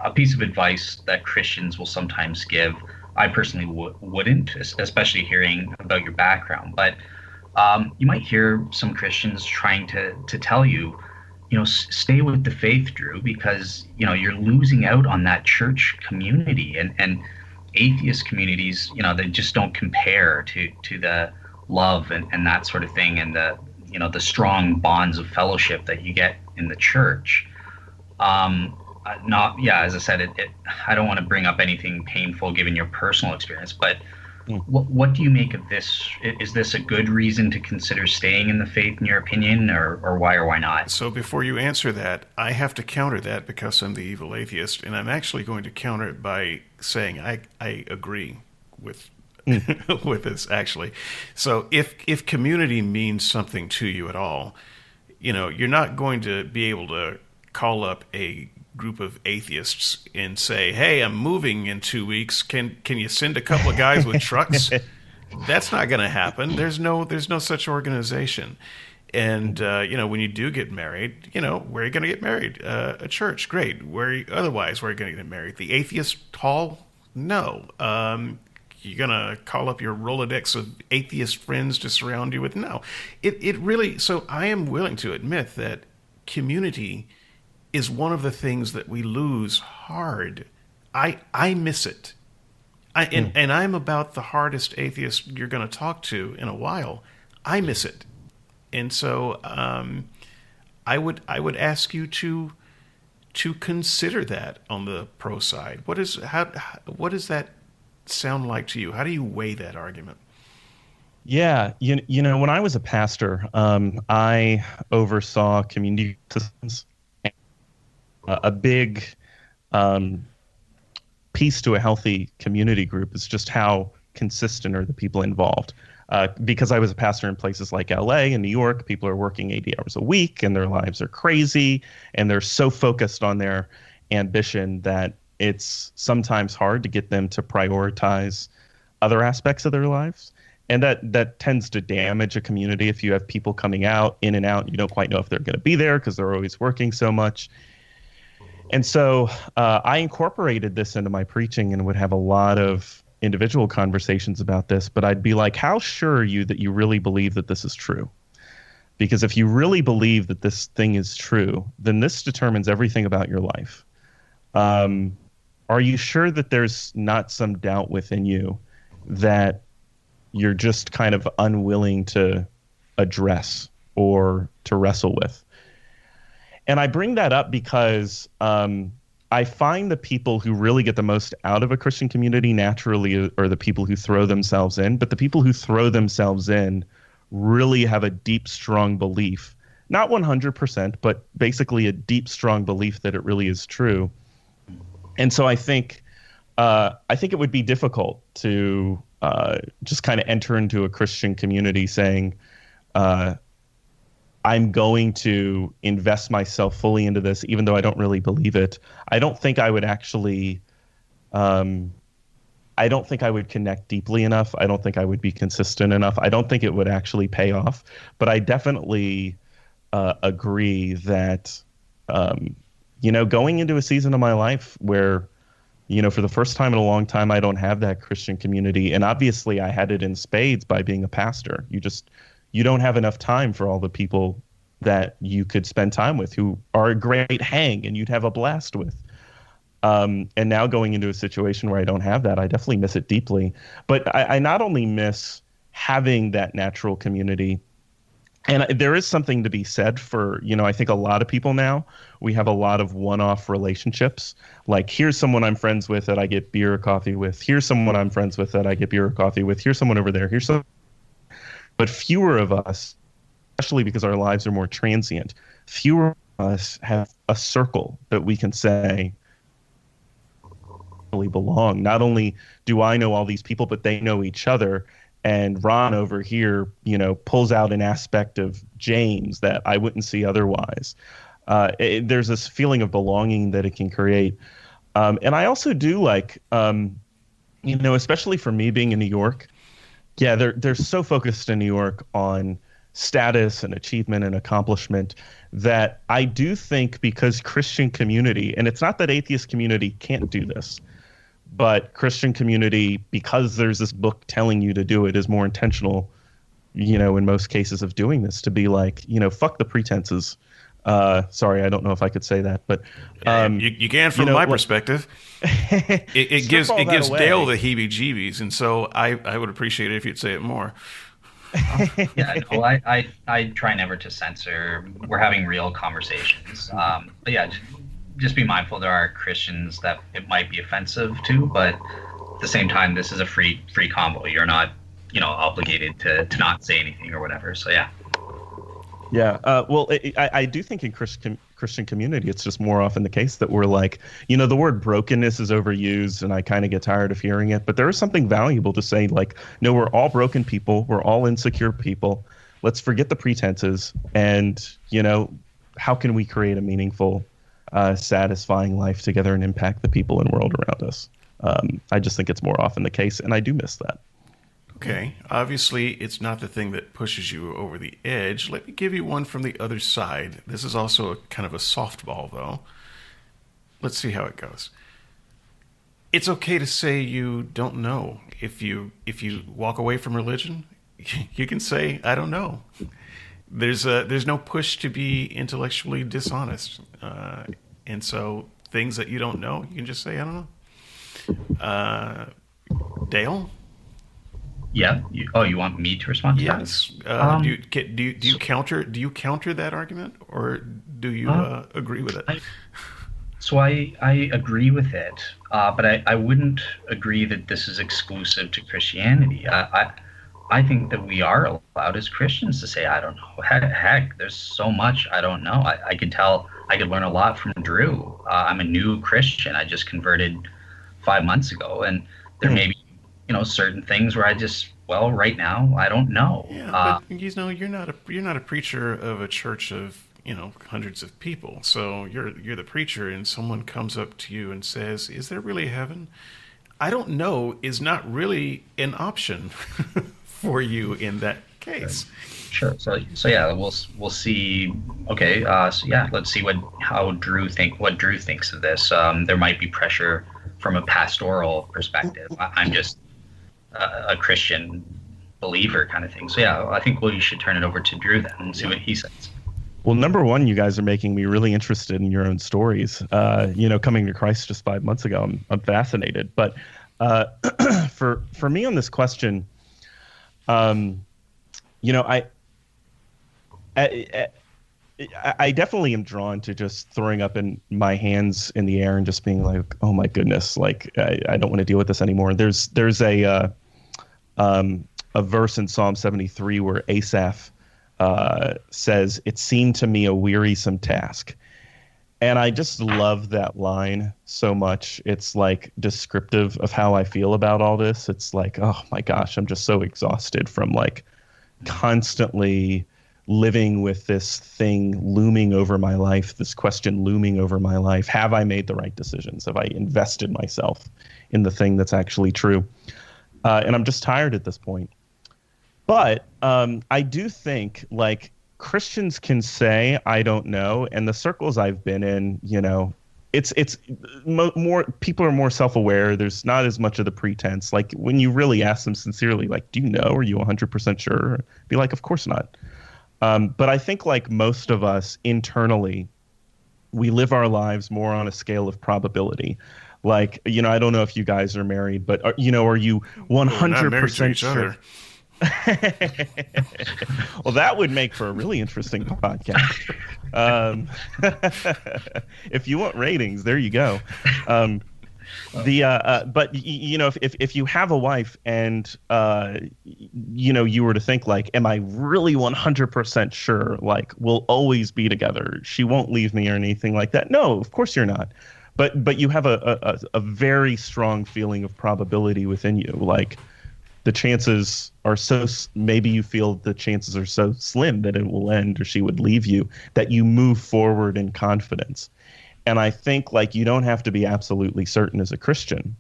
a piece of advice that Christians will sometimes give. I personally wouldn't, especially hearing about your background. But you might hear some Christians trying to tell you, stay with the faith, Drew, because, you're losing out on that church community, and atheist communities, they just don't compare to the love and that sort of thing, and the strong bonds of fellowship that you get in the church. As I said, I don't want to bring up anything painful given your personal experience, but what do you make of this? Is this a good reason to consider staying in the faith, in your opinion, or why or why not? So before you answer that, I have to counter that because I'm the evil atheist, and I'm actually going to counter it by saying I agree with with this, actually. So if community means something to you at all, you're not going to be able to call up a group of atheists and say, hey, I'm moving in 2 weeks. Can you send a couple of guys with trucks? That's not going to happen. There's no such organization. And, when you do get married, where are you going to get married? A church, great. Where are you going to get married? The atheist hall? No. You're going to call up your Rolodex of atheist friends to surround you with? No. It really, so I am willing to admit that community is one of the things that we lose hard. I miss it. And I'm about the hardest atheist you're going to talk to in a while. I miss it. And so I would ask you to consider that on the pro side. What does that sound like to you? How do you weigh that argument? Yeah, when I was a pastor, I oversaw community systems. A big piece to a healthy community group is just how consistent are the people involved. Because I was a pastor in places like LA and New York, people are working 80 hours a week and their lives are crazy and they're so focused on their ambition that it's sometimes hard to get them to prioritize other aspects of their lives. And that tends to damage a community if you have people coming out, in and out, and you don't quite know if they're going to be there because they're always working so much. And so I incorporated this into my preaching and would have a lot of individual conversations about this, but I'd be like, how sure are you that you really believe that this is true? Because if you really believe that this thing is true, then this determines everything about your life. Are you sure that there's not some doubt within you that you're just kind of unwilling to address or to wrestle with? And I bring that up because I find the people who really get the most out of a Christian community naturally are the people who throw themselves in. But the people who throw themselves in really have a deep, strong belief, not 100%, but basically a deep, strong belief that it really is true. And so I think it would be difficult to just kind of enter into a Christian community saying, I'm going to invest myself fully into this, even though I don't really believe it. I don't think I would actually, I don't think I would connect deeply enough. I don't think I would be consistent enough. I don't think it would actually pay off. But I definitely agree that, going into a season of my life where, for the first time in a long time, I don't have that Christian community. And obviously I had it in spades by being a pastor. You don't have enough time for all the people that you could spend time with who are a great hang and you'd have a blast with. And now going into a situation where I don't have that, I definitely miss it deeply. But I not only miss having that natural community, and there is something to be said for, I think a lot of people now, we have a lot of one-off relationships. Like, here's someone I'm friends with that I get beer or coffee with. Here's someone I'm friends with that I get beer or coffee with. Here's someone over there. Here's someone. But fewer of us, especially because our lives are more transient, fewer of us have a circle that we can say really belong. Not only do I know all these people, but they know each other. And Ron over here, pulls out an aspect of James that I wouldn't see otherwise. There's this feeling of belonging that it can create. And I also do like, especially for me being in New York, yeah, they're so focused in New York on status and achievement and accomplishment that I do think because Christian community, and it's not that atheist community can't do this, but Christian community, because there's this book telling you to do it, is more intentional, in most cases of doing this, to be like, fuck the pretenses. Sorry, I don't know if I could say that, but you can from my perspective. It gives Dale the heebie-jeebies, and so I would appreciate it if you'd say it more. Yeah, no, I try never to censor. We're having real conversations. But yeah, just be mindful there are Christians that it might be offensive to, but at the same time, this is a free combo. You're not, obligated to not say anything or whatever. So yeah. Yeah. Well, I do think in Christian community, it's just more often the case that we're like, the word brokenness is overused and I kind of get tired of hearing it. But there is something valuable to say, like, no, we're all broken people. We're all insecure people. Let's forget the pretenses. And, how can we create a meaningful, satisfying life together and impact the people and world around us? I just think it's more often the case. And I do miss that. Okay, obviously it's not the thing that pushes you over the edge. Let me give you one from the other side. This is also a kind of a softball, though. Let's see how it goes. It's okay to say you don't know. If you walk away from religion, you can say I don't know. There's no push to be intellectually dishonest, and so things that you don't know, you can just say I don't know. Dale. Yeah. You want me to respond to that? Yes. Do you counter that argument, or do you agree with it? So I agree with it, but I wouldn't agree that this is exclusive to Christianity. I think that we are allowed as Christians to say I don't know. Heck, there's so much I don't know. I could learn a lot from Drew. I'm a new Christian. I just converted 5 months ago, and there may be certain things where right now I don't know. Yeah, but you're not a preacher of a church of hundreds of people. So you're the preacher, and someone comes up to you and says, "Is there really heaven?" I don't know is not really an option for you in that case. Sure. So yeah, we'll see. Okay. So yeah, let's see what Drew thinks of this. There might be pressure from a pastoral perspective. I'm just a Christian believer kind of thing. So yeah, I think you should turn it over to Drew then and see what he says. Well, number one, you guys are making me really interested in your own stories. Coming to Christ just 5 months ago, I'm fascinated. But for me on this question, I definitely am drawn to just throwing up in my hands in the air and just being like, oh my goodness, like I don't want to deal with this anymore. There's a verse in Psalm 73 where Asaph says, "It seemed to me a wearisome task." And I just love that line so much. It's like descriptive of how I feel about all this. It's like, oh my gosh, I'm just so exhausted from like constantly living with this thing looming over my life, this question looming over my life. Have I made the right decisions? Have I invested myself in the thing that's actually true? And I'm just tired at this point. But I do think like Christians can say, I don't know. And the circles I've been in, it's more, people are more self-aware. There's not as much of the pretense. Like when you really ask them sincerely, like, do you know? Are you 100% sure? Be like, of course not. But I think like most of us internally, we live our lives more on a scale of probability. Like, I don't know if you guys are married, but are you 100% sure? Well, that would make for a really interesting podcast. If you want ratings, there you go. But if you have a wife and you were to think like, am I really 100% sure? Like, we'll always be together. She won't leave me or anything like that. No, of course you're not. But you have a very strong feeling of probability within you. Like the chances are maybe you feel the chances are so slim that it will end or she would leave you, that you move forward in confidence. And I think like you don't have to be absolutely certain as a Christian,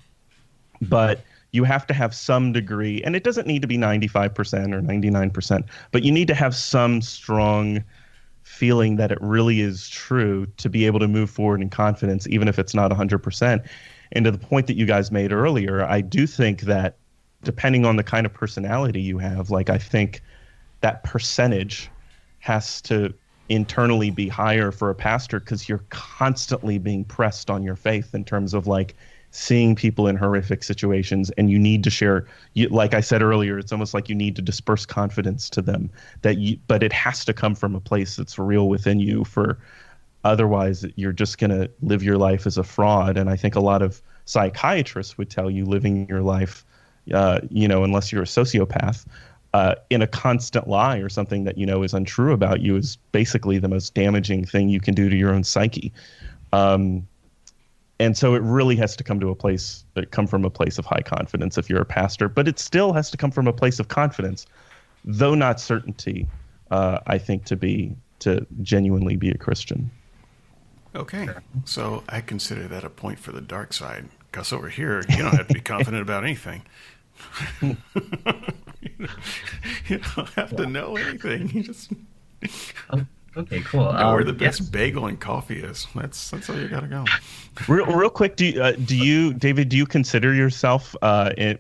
but you have to have some degree, and it doesn't need to be 95% or 99%, but you need to have some strong feeling that it really is true to be able to move forward in confidence, even if it's not 100%. And to the point that you guys made earlier, I do think that depending on the kind of personality you have, like I think that percentage has to internally be higher for a pastor because you're constantly being pressed on your faith in terms of like seeing people in horrific situations, and you need to share. Like I said earlier, it's almost like you need to disperse confidence to them but it has to come from a place that's real within you. For otherwise, you're just going to live your life as a fraud. And I think a lot of psychiatrists would tell you living your life, unless you're a sociopath, in a constant lie or something that is untrue about you is basically the most damaging thing you can do to your own psyche. And so it really has to come from a place of high confidence if you're a pastor, but it still has to come from a place of confidence, though not certainty, I think, to genuinely be a Christian. Okay, so I consider that a point for the dark side. Because over here, you don't have to be confident about anything. You don't have to know anything. You just Oh, okay, cool. know where the Yes. best bagel and coffee is. That's all you gotta go. Real quick, do you, David, do you consider yourself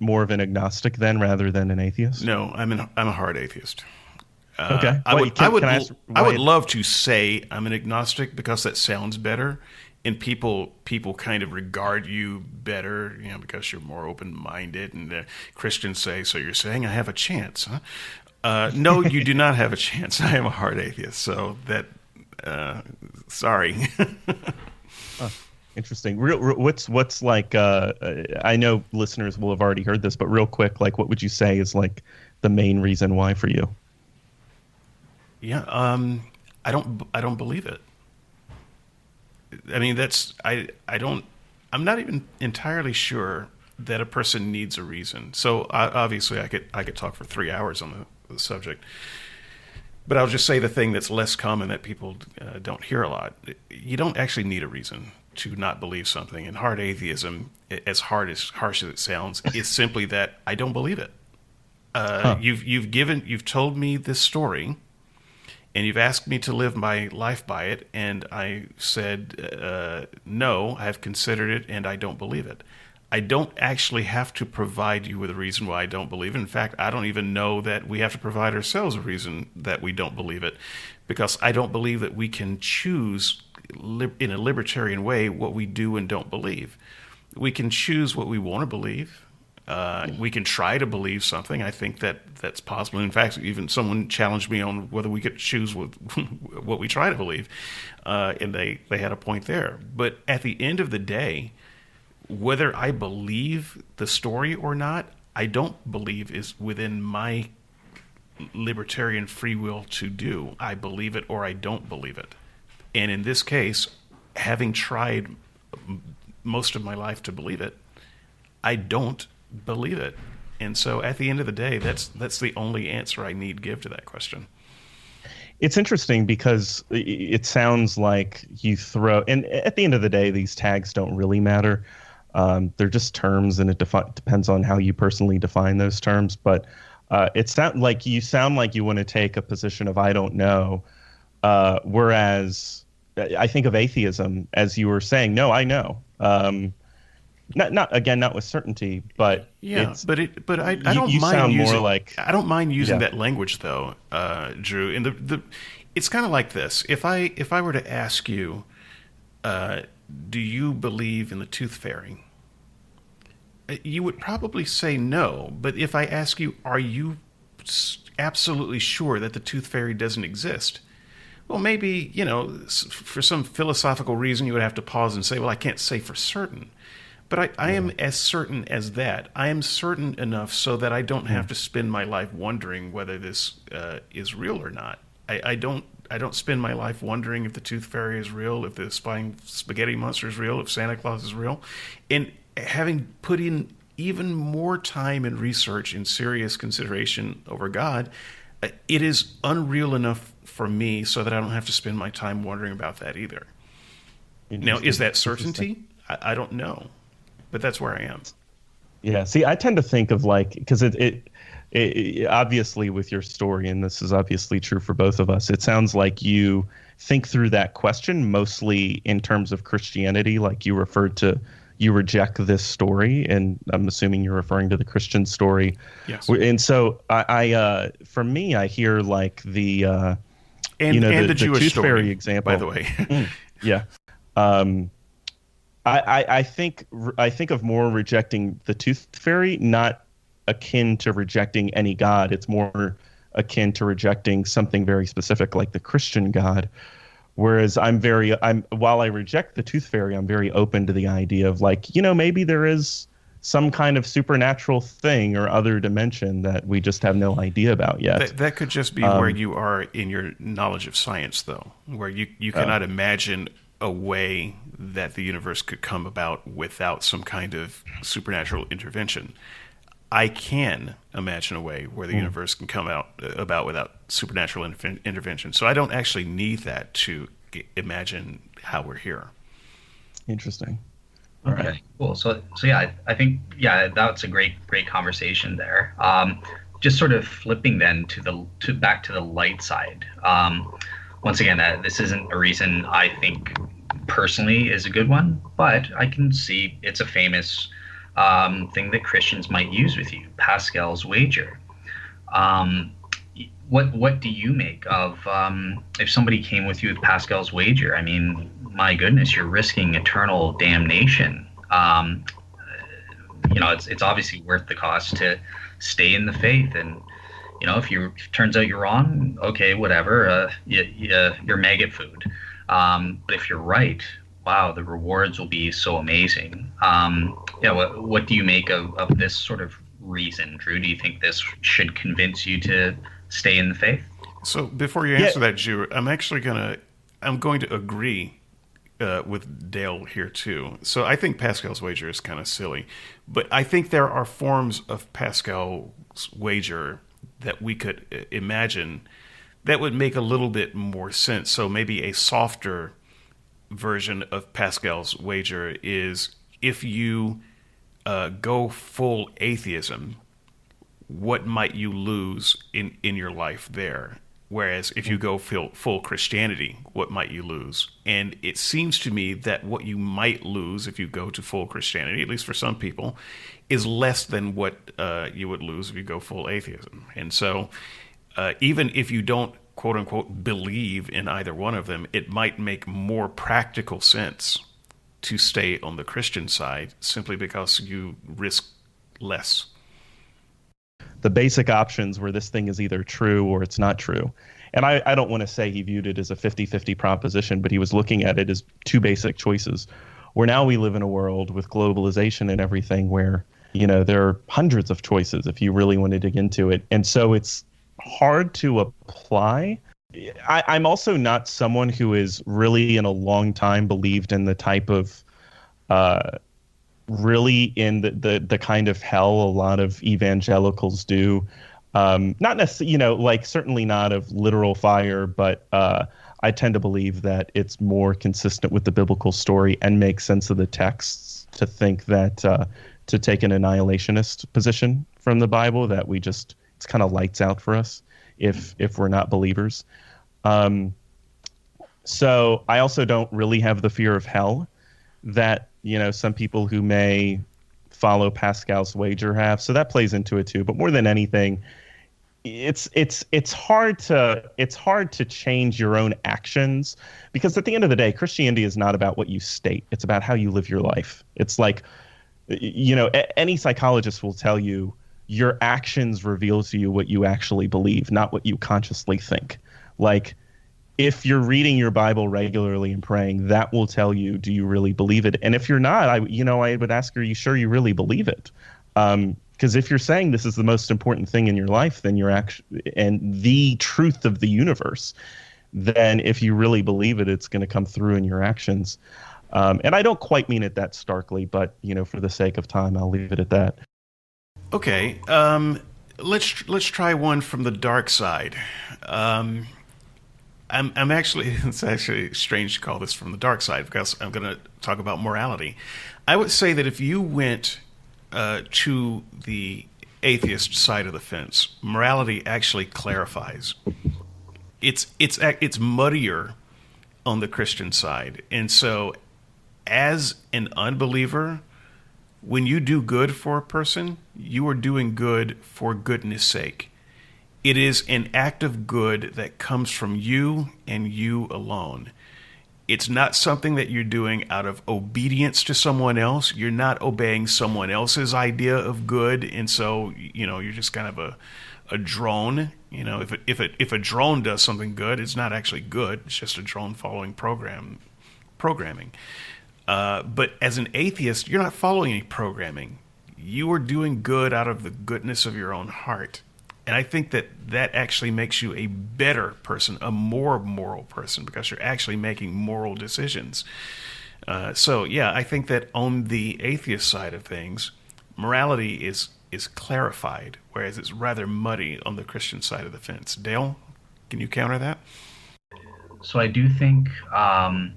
more of an agnostic then rather than an atheist? No, I'm a hard atheist. Okay. I would Can I ask I would why- love to say I'm an agnostic because that sounds better, and people kind of regard you better, because you're more open minded. And Christians say, "So you're saying I have a chance?" Huh? No, you do not have a chance. I am a hard atheist. So that, sorry. Interesting. What's like? I know listeners will have already heard this, but real quick, like, what would you say is like the main reason why for you? Yeah, I don't believe it. I mean, I'm not even entirely sure that a person needs a reason. So obviously, I could talk for 3 hours on the subject, but I'll just say the thing that's less common that people don't hear a lot. You don't actually need a reason to not believe something. And hard atheism, as harsh as it sounds, is simply that I don't believe it. You've told me this story, and you've asked me to live my life by it, and I said, no, I've considered it, and I don't believe it. I don't actually have to provide you with a reason why I don't believe it. In fact, I don't even know that we have to provide ourselves a reason that we don't believe it, because I don't believe that we can choose in a libertarian way what we do and don't believe. We can choose what we want to believe. We can try to believe something. I think that's possible. In fact, even someone challenged me on whether we could choose what we try to believe, and they had a point there. But at the end of the day, whether I believe the story or not, I don't believe is within my libertarian free will to do. I believe it or I don't believe it. And in this case, having tried most of my life to believe it, I don't believe it. And so at the end of the day, that's the only answer I need to give to that question. It's interesting because it sounds like you throw, and at the end of the day, these tags don't really matter. They're just terms, and it depends on how you personally define those terms. But it sounds like you want to take a position of I don't know, whereas I think of atheism as you were saying, no, I know. Not with certainty, but yeah, but I don't you mind sound using more like, I don't mind using that language though, Drew. And it's kind of like this. If I were to ask you, do you believe in the tooth fairy? You would probably say no. But if I ask you, are you absolutely sure that the tooth fairy doesn't exist? Well, maybe, for some philosophical reason, you would have to pause and say, well, I can't say for certain. But I am as certain as that. I am certain enough so that I don't have to spend my life wondering whether this is real or not. I don't spend my life wondering if the tooth fairy is real, if the spaghetti monster is real, if Santa Claus is real. And having put in even more time and research and serious consideration over God, it is unreal enough for me so that I don't have to spend my time wondering about that either. Now, is that certainty? I don't know. But that's where I am. Yeah. See, I tend to think of like, because it obviously with your story, and this is obviously true for both of us, it sounds like you think through that question mostly in terms of Christianity, like you referred to, you reject this story, and I'm assuming you're referring to the Christian story. Yes. And so I for me, I hear like the the Jewish tooth story, fairy example, by the way. Yeah. I think of more rejecting the tooth fairy, not akin to rejecting any God. It's more akin to rejecting something very specific, like the Christian God. Whereas while I reject the tooth fairy, I'm very open to the idea of like, maybe there is some kind of supernatural thing or other dimension that we just have no idea about yet. That could just be where you are in your knowledge of science, though, where you cannot imagine a way that the universe could come about without some kind of supernatural intervention. I can imagine a way where the universe can come about without supernatural intervention. So I don't actually need that to imagine how we're here. Interesting. All right, cool. So yeah, I think yeah, that's a great conversation there. Just sort of flipping then to back to the light side. Once again, this isn't a reason I think personally is a good one, but I can see it's a famous thing that Christians might use with you, Pascal's wager. Um, what do you make of if somebody came with you with Pascal's wager? I mean, my goodness, you're risking eternal damnation. It's obviously worth the cost to stay in the faith, and if it turns out you're wrong, okay, whatever, you're maggot food. But if you're right, wow, the rewards will be so amazing. Yeah, what do you make of this sort of reason, Drew? Do you think this should convince you to stay in the faith? So before you answer that, Drew, I'm going to agree with Dale here too. So I think Pascal's wager is kind of silly, but I think there are forms of Pascal's wager that we could imagine that would make a little bit more sense. So maybe a softer version of Pascal's wager is if you go full atheism, what might you lose in your life there? Whereas if you go full Christianity, what might you lose? And it seems to me that what you might lose if you go to full Christianity, at least for some people, is less than what you would lose if you go full atheism. And so even if you don't, quote unquote, believe in either one of them, it might make more practical sense to stay on the Christian side simply because you risk less. The basic options where this thing is either true or it's not true. And I don't want to say he viewed it as a 50-50 proposition, but he was looking at it as two basic choices. Where now we live in a world with globalization and everything where, there are hundreds of choices if you really want to dig into it. And so it's hard to apply. I'm also not someone who is really in a long time believed in the type of really in the kind of hell a lot of evangelicals do. Not necessarily, like certainly not of literal fire, but I tend to believe that it's more consistent with the biblical story and makes sense of the texts to think that to take an annihilationist position from the Bible, that it's kind of lights out for us if we're not believers. So I also don't really have the fear of hell that some people who may follow Pascal's wager have. So that plays into it too. But more than anything, it's hard to change your own actions, because at the end of the day, Christianity is not about what you state. It's about how you live your life. It's like, any psychologist will tell you your actions reveal to you what you actually believe, not what you consciously think. Like, if you're reading your Bible regularly and praying, that will tell you, do you really believe it? And if you're not, I would ask, are you sure you really believe it? Because if you're saying this is the most important thing in your life, then and the truth of the universe, then if you really believe it, it's going to come through in your actions. And I don't quite mean it that starkly, but for the sake of time, I'll leave it at that. Okay, let's try one from the dark side. It's actually strange to call this from the dark side because I'm going to talk about morality. I would say that if you went to the atheist side of the fence, morality actually clarifies. It's muddier on the Christian side. And so as an unbeliever, when you do good for a person, you are doing good for goodness sake. It is an act of good that comes from you and you alone. It's not something that you're doing out of obedience to someone else. You're not obeying someone else's idea of good, and so you're just kind of a drone. If a drone does something good, it's not actually good. It's just a drone following programming. But as an atheist, you're not following any programming. You are doing good out of the goodness of your own heart. And I think that actually makes you a better person, a more moral person, because you're actually making moral decisions. So I think that on the atheist side of things, morality is clarified, whereas it's rather muddy on the Christian side of the fence. Dale, can you counter that? So I do think on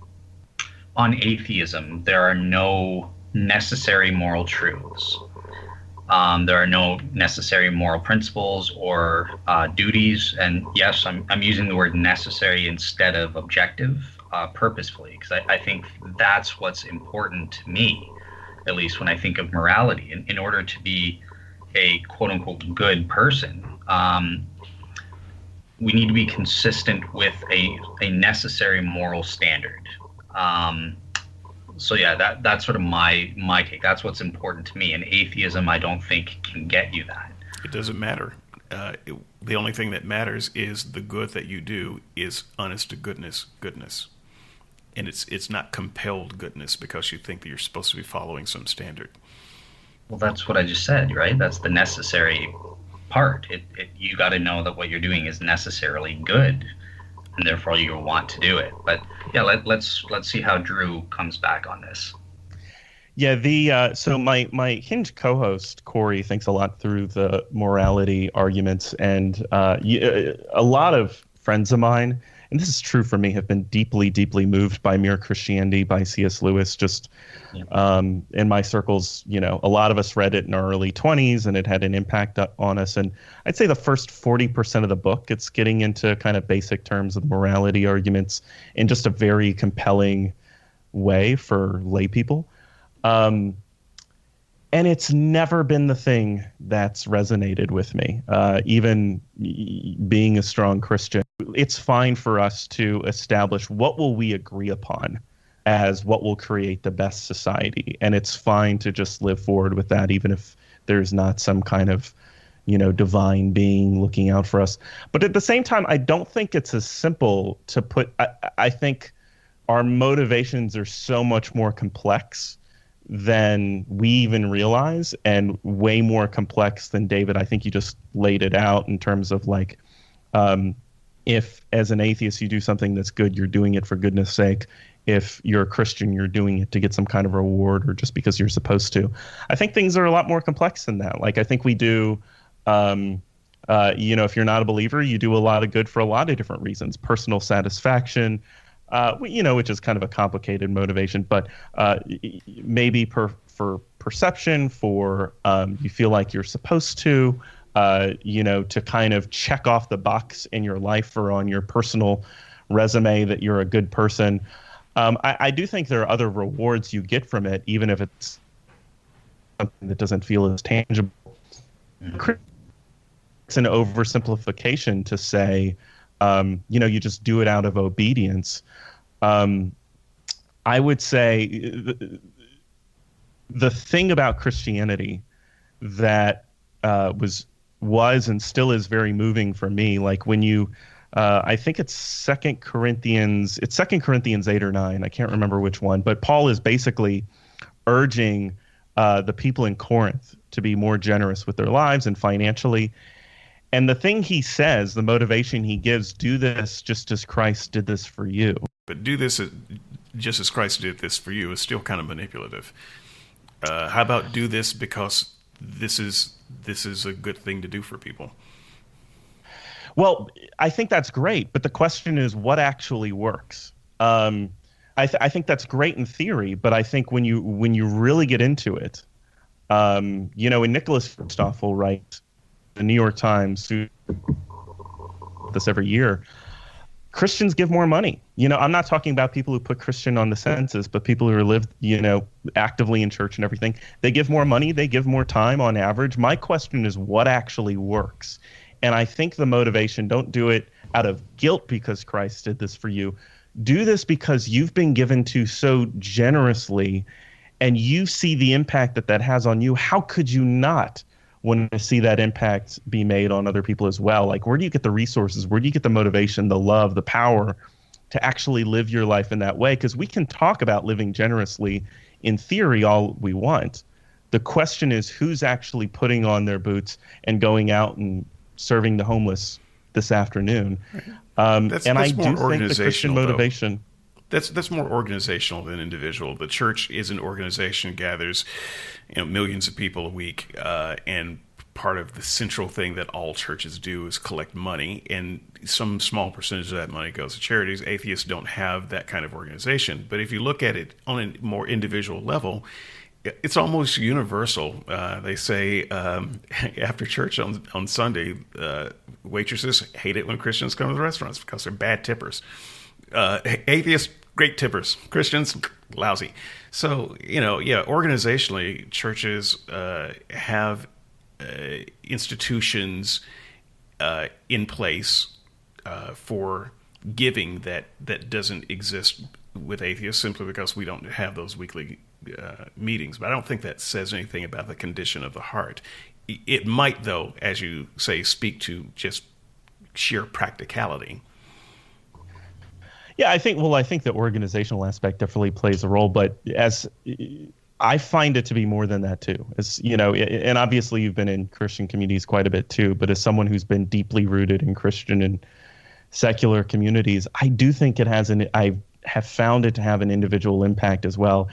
atheism, there are no necessary moral truths. There are no necessary moral principles or duties. And yes, I'm using the word necessary instead of objective purposefully, because I think that's what's important to me, at least when I think of morality. In order to be a quote unquote good person, we need to be consistent with a necessary moral standard. So yeah, that's sort of my take. That's what's important to me. And atheism, I don't think, can get you that. It doesn't matter. The only thing that matters is the good that you do is honest to goodness, and it's not compelled goodness because you think that you're supposed to be following some standard. Well, that's what I just said, right? That's the necessary part. You got to know that what you're doing is necessarily good, and therefore you want to do it. But yeah, let's see how Drew comes back on this. Yeah, so my Hinge co-host Corey thinks a lot through the morality arguments, and a lot of friends of mine, and this is true for me, have been deeply, deeply moved by Mere Christianity by C.S. Lewis. Just in my circles, a lot of us read it in our early 20s, and it had an impact on us. And I'd say the first 40% of the book, it's getting into kind of basic terms of morality arguments in just a very compelling way for lay people. And it's never been the thing that's resonated with me, even being a strong Christian. It's fine for us to establish what will we agree upon as what will create the best society. And it's fine to just live forward with that, even if there's not some kind of, divine being looking out for us. But at the same time, I don't think it's as simple to put, I think our motivations are so much more complex than we even realize, and way more complex than, David, I think you just laid it out in terms of like, if as an atheist you do something that's good, you're doing it for goodness sake. If you're a Christian, you're doing it to get some kind of reward or just because you're supposed to. I think things are a lot more complex than that. Like, I think we do, if you're not a believer, you do a lot of good for a lot of different reasons. Personal satisfaction, which is kind of a complicated motivation, but maybe for perception, for you feel like you're supposed to kind of check off the box in your life or on your personal resume that you're a good person. I do think there are other rewards you get from it, even if it's something that doesn't feel as tangible. It's an oversimplification to say, you just do it out of obedience. I would say the thing about Christianity that was and still is very moving for me, like when you, I think it's 2 Corinthians 8 or 9, I can't remember which one, but Paul is basically urging the people in Corinth to be more generous with their lives and financially. And the thing he says, the motivation he gives, do this just as Christ did this for you. But do this just as Christ did this for you is still kind of manipulative. How about do this because this is a good thing to do for people? Well, I think that's great, but the question is what actually works. I think that's great in theory, but I think when you really get into it, and Nicholas Kristof will write, the New York Times, this every year, Christians give more money. I'm not talking about people who put Christian on the census, but people who live, actively in church and everything. They give more money. They give more time on average. My question is what actually works? And I think the motivation, don't do it out of guilt because Christ did this for you. Do this because you've been given to so generously and you see the impact that has on you. How could you not want to see that impact be made on other people as well? Like, where do you get the resources? Where do you get the motivation, the love, the power to actually live your life in that way? Because we can talk about living generously in theory all we want. The question is who's actually putting on their boots and going out and serving the homeless this afternoon. That's I more do think the Christian motivation. That's more organizational than individual. The church is an organization, gathers millions of people a week, and part of the central thing that all churches do is collect money, and some small percentage of that money goes to charities. Atheists don't have that kind of organization. But if you look at it on a more individual level, It's almost universal. They say after church on Sunday, waitresses hate it when Christians come to the restaurants because they're bad tippers. Atheists, great tippers. Christians, lousy. So, organizationally, churches have institutions in place for giving that doesn't exist with atheists, simply because we don't have those weekly meetings. But I don't think that says anything about the condition of the heart. It might, though, as you say, speak to just sheer practicality. Yeah, I think the organizational aspect definitely plays a role, but as I find it to be more than that too. As and obviously you've been in Christian communities quite a bit too, but as someone who's been deeply rooted in Christian and secular communities, I do think I have found it to have an individual impact as well.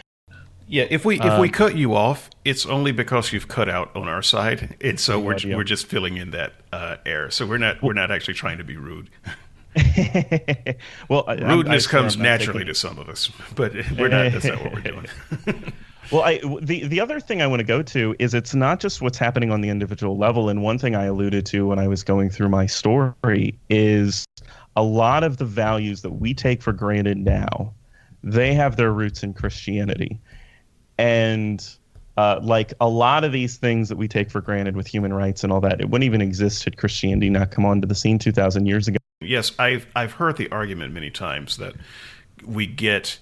Yeah, if we cut you off, it's only because you've cut out on our side, and so we're just filling in that air. So we're not actually trying to be rude. Well, rudeness comes naturally to some of us, but we're not. That's not what we're doing. Well, the other thing I want to go to is it's not just what's happening on the individual level. And one thing I alluded to when I was going through my story is a lot of the values that we take for granted now, they have their roots in Christianity. And like a lot of these things that we take for granted with human rights and all that, it wouldn't even exist had Christianity not come onto the scene 2,000 years ago. Yes, I've heard the argument many times that we get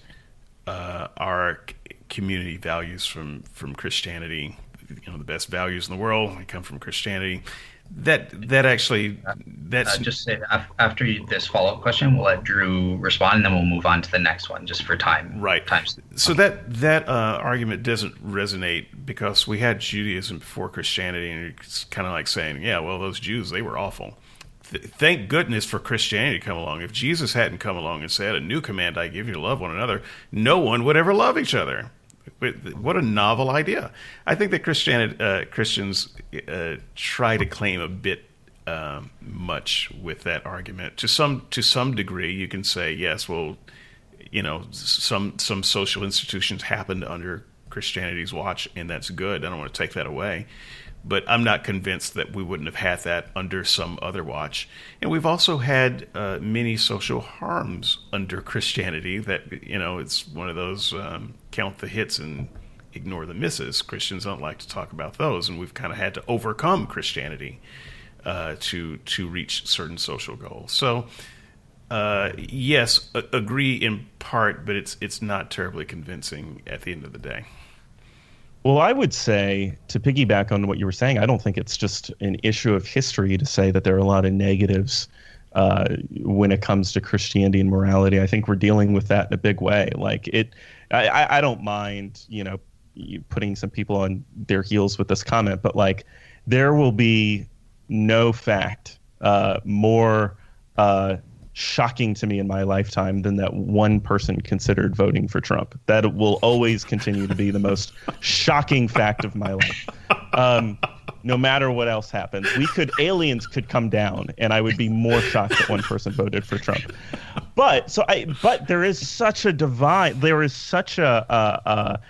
our community values from Christianity. The best values in the world, they come from Christianity. That's just say after this follow-up question, we'll let Drew respond, and then we'll move on to the next one, just for time. Right. So that argument doesn't resonate because we had Judaism before Christianity, and it's kind of like saying, yeah, well, those Jews, they were awful. Thank goodness for Christianity to come along. If Jesus hadn't come along and said, "A new command I give you to love one another," no one would ever love each other. What a novel idea. I think that Christians try to claim a bit much with that argument. To some degree, you can say, yes, well, some social institutions happened under Christianity's watch, and that's good. I don't want to take that away. But I'm not convinced that we wouldn't have had that under some other watch. And we've also had many social harms under Christianity that, it's one of those count the hits and ignore the misses. Christians don't like to talk about those, and we've kind of had to overcome Christianity to reach certain social goals. So, yes, agree in part, but it's not terribly convincing at the end of the day. Well, I would say, to piggyback on what you were saying, I don't think it's just an issue of history to say that there are a lot of negatives when it comes to Christianity and morality. I think we're dealing with that in a big way. Like I don't mind, putting some people on their heels with this comment, but like there will be no fact more shocking to me in my lifetime than that one person considered voting for Trump. That will always continue to be the most shocking fact of my life. No matter what else happens, aliens could come down, and I would be more shocked that one person voted for Trump. But there is such a divide. There is such a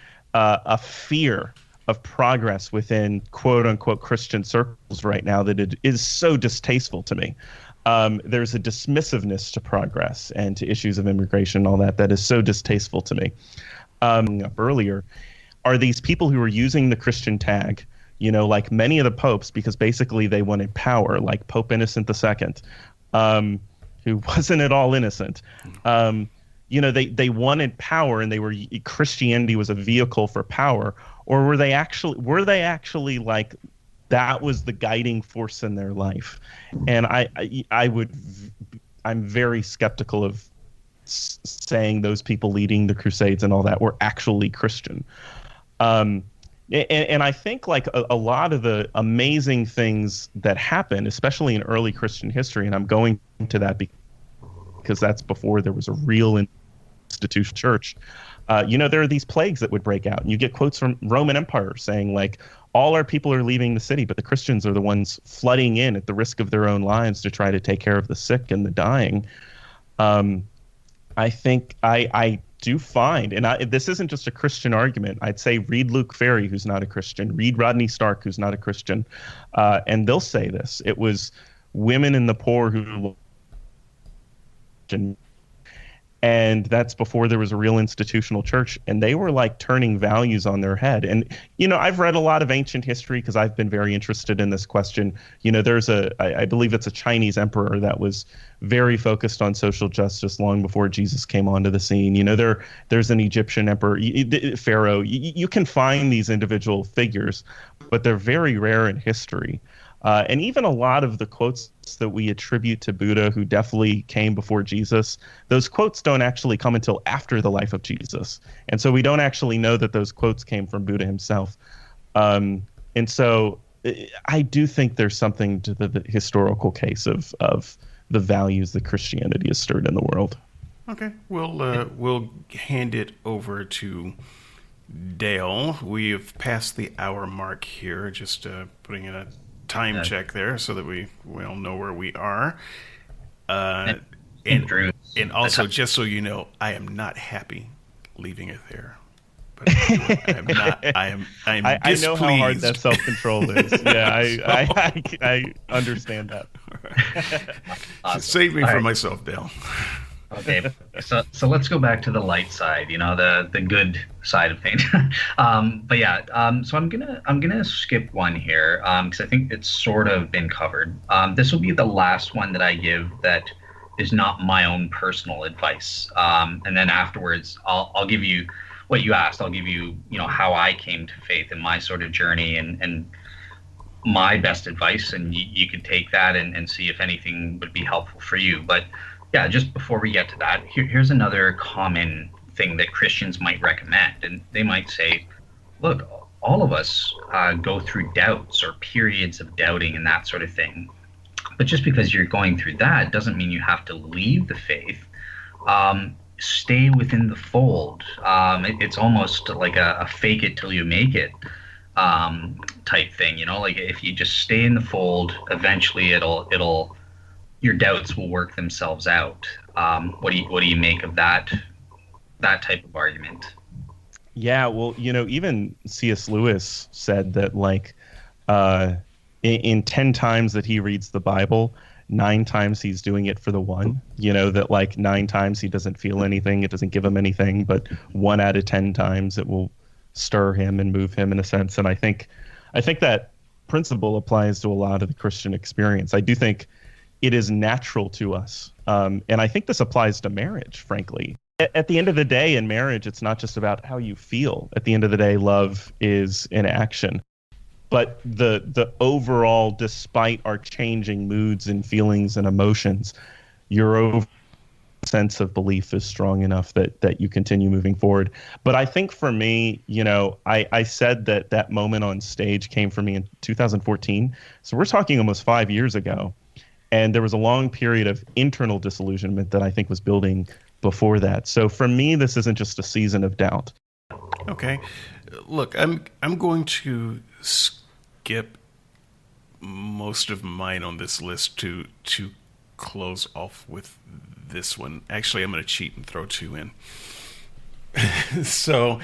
fear of progress within quote unquote Christian circles right now that it is so distasteful to me. There's a dismissiveness to progress and to issues of immigration and all that is so distasteful to me. Earlier, are these people who are using the Christian tag, like many of the popes, because basically they wanted power, like Pope Innocent II, who wasn't at all innocent. They wanted power, and Christianity was a vehicle for power, or were they actually like that was the guiding force in their life? And I'm very skeptical of saying those people leading the Crusades and all that were actually Christian. And I think like a lot of the amazing things that happened, especially in early Christian history, and I'm going to that because that's before there was a real institution church. There are these plagues that would break out, and you get quotes from Roman Empire saying like, all our people are leaving the city, but the Christians are the ones flooding in at the risk of their own lives to try to take care of the sick and the dying. I think I do find, and this isn't just a Christian argument. I'd say read Luke Ferry, who's not a Christian, read Rodney Stark, who's not a Christian, and they'll say this. It was women and the poor who, and that's before there was a real institutional church, and they were like turning values on their head. And I've read a lot of ancient history because I've been very interested in this question. There's I believe it's a Chinese emperor that was very focused on social justice long before Jesus came onto the scene. There's an Egyptian emperor, Pharaoh. You can find these individual figures, but they're very rare in history. And even a lot of the quotes that we attribute to Buddha, who definitely came before Jesus, those quotes don't actually come until after the life of Jesus. And so we don't actually know that those quotes came from Buddha himself. And so I do think there's something to the historical case of the values that Christianity has stirred in the world. Okay, we'll hand it over to Dale. We have passed the hour mark here, just putting in a time check there so that we all know where we are. And also, just so you know, I am not happy leaving it there. But I'm not. I am I know how hard that self-control is. Yeah, I understand that. Awesome. Save me from myself, Dale. Okay, so let's go back to the light side, the good side of things. But yeah, so I'm gonna skip one here because I think it's sort of been covered. This will be the last one that I give that is not my own personal advice. And then afterwards, I'll give you what you asked. I'll give you how I came to faith in my sort of journey and my best advice, and you could take that and see if anything would be helpful for you. But yeah, just before we get to that, here's another common thing that Christians might recommend. And they might say, look, all of us go through doubts or periods of doubting and that sort of thing. But just because you're going through that doesn't mean you have to leave the faith. Stay within the fold. It's almost like a fake it till you make it type thing. Like if you just stay in the fold, eventually it'll your doubts will work themselves out. What do you make of that type of argument? Yeah, well, even C.S. Lewis said that in 10 times that he reads the Bible, 9 times he's doing it for the one. That 9 times he doesn't feel anything, it doesn't give him anything, but 1 out of 10 times it will stir him and move him in a sense. And I think that principle applies to a lot of the Christian experience. I do think it is natural to us. And I think this applies to marriage, frankly. At the end of the day, in marriage, it's not just about how you feel. At the end of the day, love is in action. But the overall, despite our changing moods and feelings and emotions, your overall sense of belief is strong enough that you continue moving forward. But I think for me, I said that moment on stage came for me in 2014. So we're talking almost 5 years ago. And there was a long period of internal disillusionment that I think was building before that. So for me, this isn't just a season of doubt. Okay. Look, I'm going to skip most of mine on this list to close off with this one. Actually, I'm going to cheat and throw 2 in. So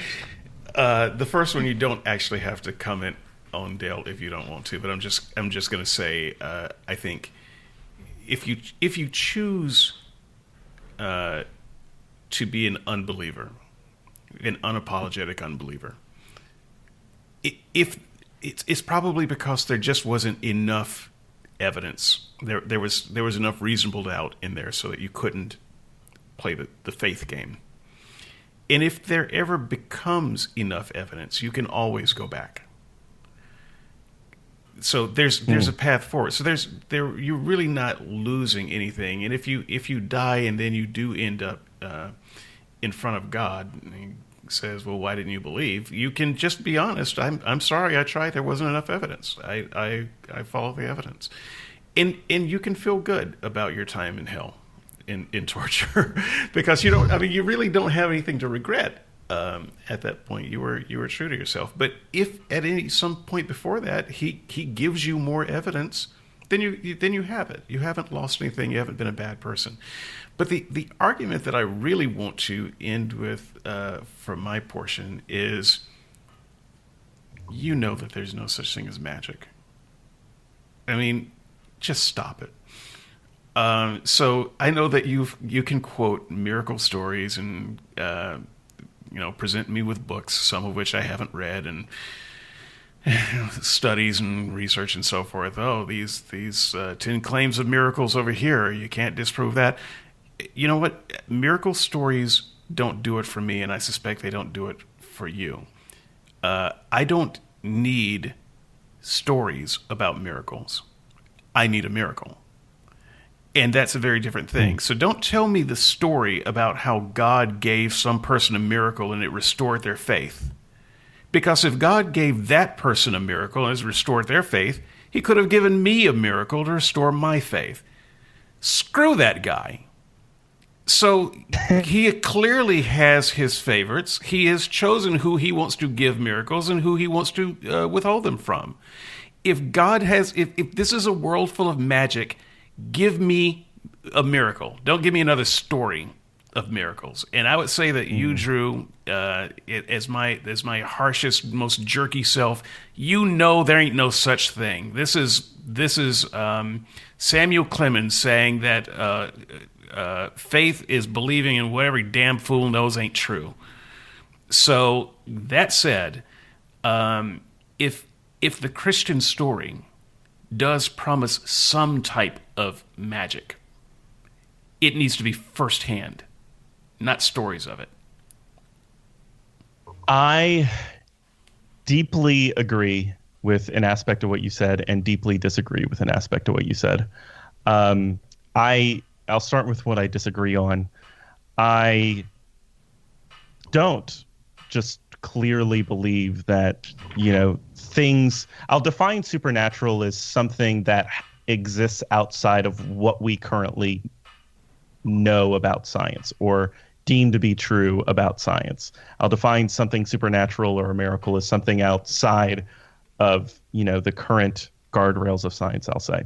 the first one you don't actually have to comment on, Dale, if you don't want to, but I'm just going to say I think if you choose to be an unbeliever, an unapologetic unbeliever, if it's probably because there just wasn't enough evidence. There was enough reasonable doubt in there so that you couldn't play the faith game. And if there ever becomes enough evidence, you can always go back. So there's a path forward. So you're really not losing anything. And if you die and then you do end up in front of God, and he says, "Well, why didn't you believe?" You can just be honest. I'm sorry. I tried. There wasn't enough evidence. I followed the evidence, and you can feel good about your time in hell, in torture, because you don't. I mean, you really don't have anything to regret. At that point, you were true to yourself. But if at some point before that, he gives you more evidence then you have it. You haven't lost anything. You haven't been a bad person. But the argument that I really want to end with for my portion is, that there's no such thing as magic. I mean, just stop it. So I know that you can quote miracle stories and present me with books, some of which I haven't read, and studies and research and so forth. Oh, these 10 claims of miracles over here, you can't disprove that. You know what? Miracle stories don't do it for me, and I suspect they don't do it for you. I don't need stories about miracles. I need a miracle. And that's a very different thing. So don't tell me the story about how God gave some person a miracle and it restored their faith. Because if God gave that person a miracle and has restored their faith, he could have given me a miracle to restore my faith. Screw that guy. So he clearly has his favorites. He has chosen who he wants to give miracles and who he wants to withhold them from. If God has, if this is a world full of magic, give me a miracle. Don't give me another story of miracles. And I would say that you, Drew, as my harshest, most jerky self, there ain't no such thing. This is Samuel Clemens saying that faith is believing in what every damn fool knows ain't true. So that said, if the Christian story does promise some type of magic, it needs to be firsthand, not stories of it. I deeply agree with an aspect of what you said and deeply disagree with an aspect of what you said. I'll start with what I disagree on. I don't just clearly believe that, things... I'll define supernatural as something that exists outside of what we currently know about science or deem to be true about science. I'll define something supernatural or a miracle as something outside of, the current guardrails of science, I'll say.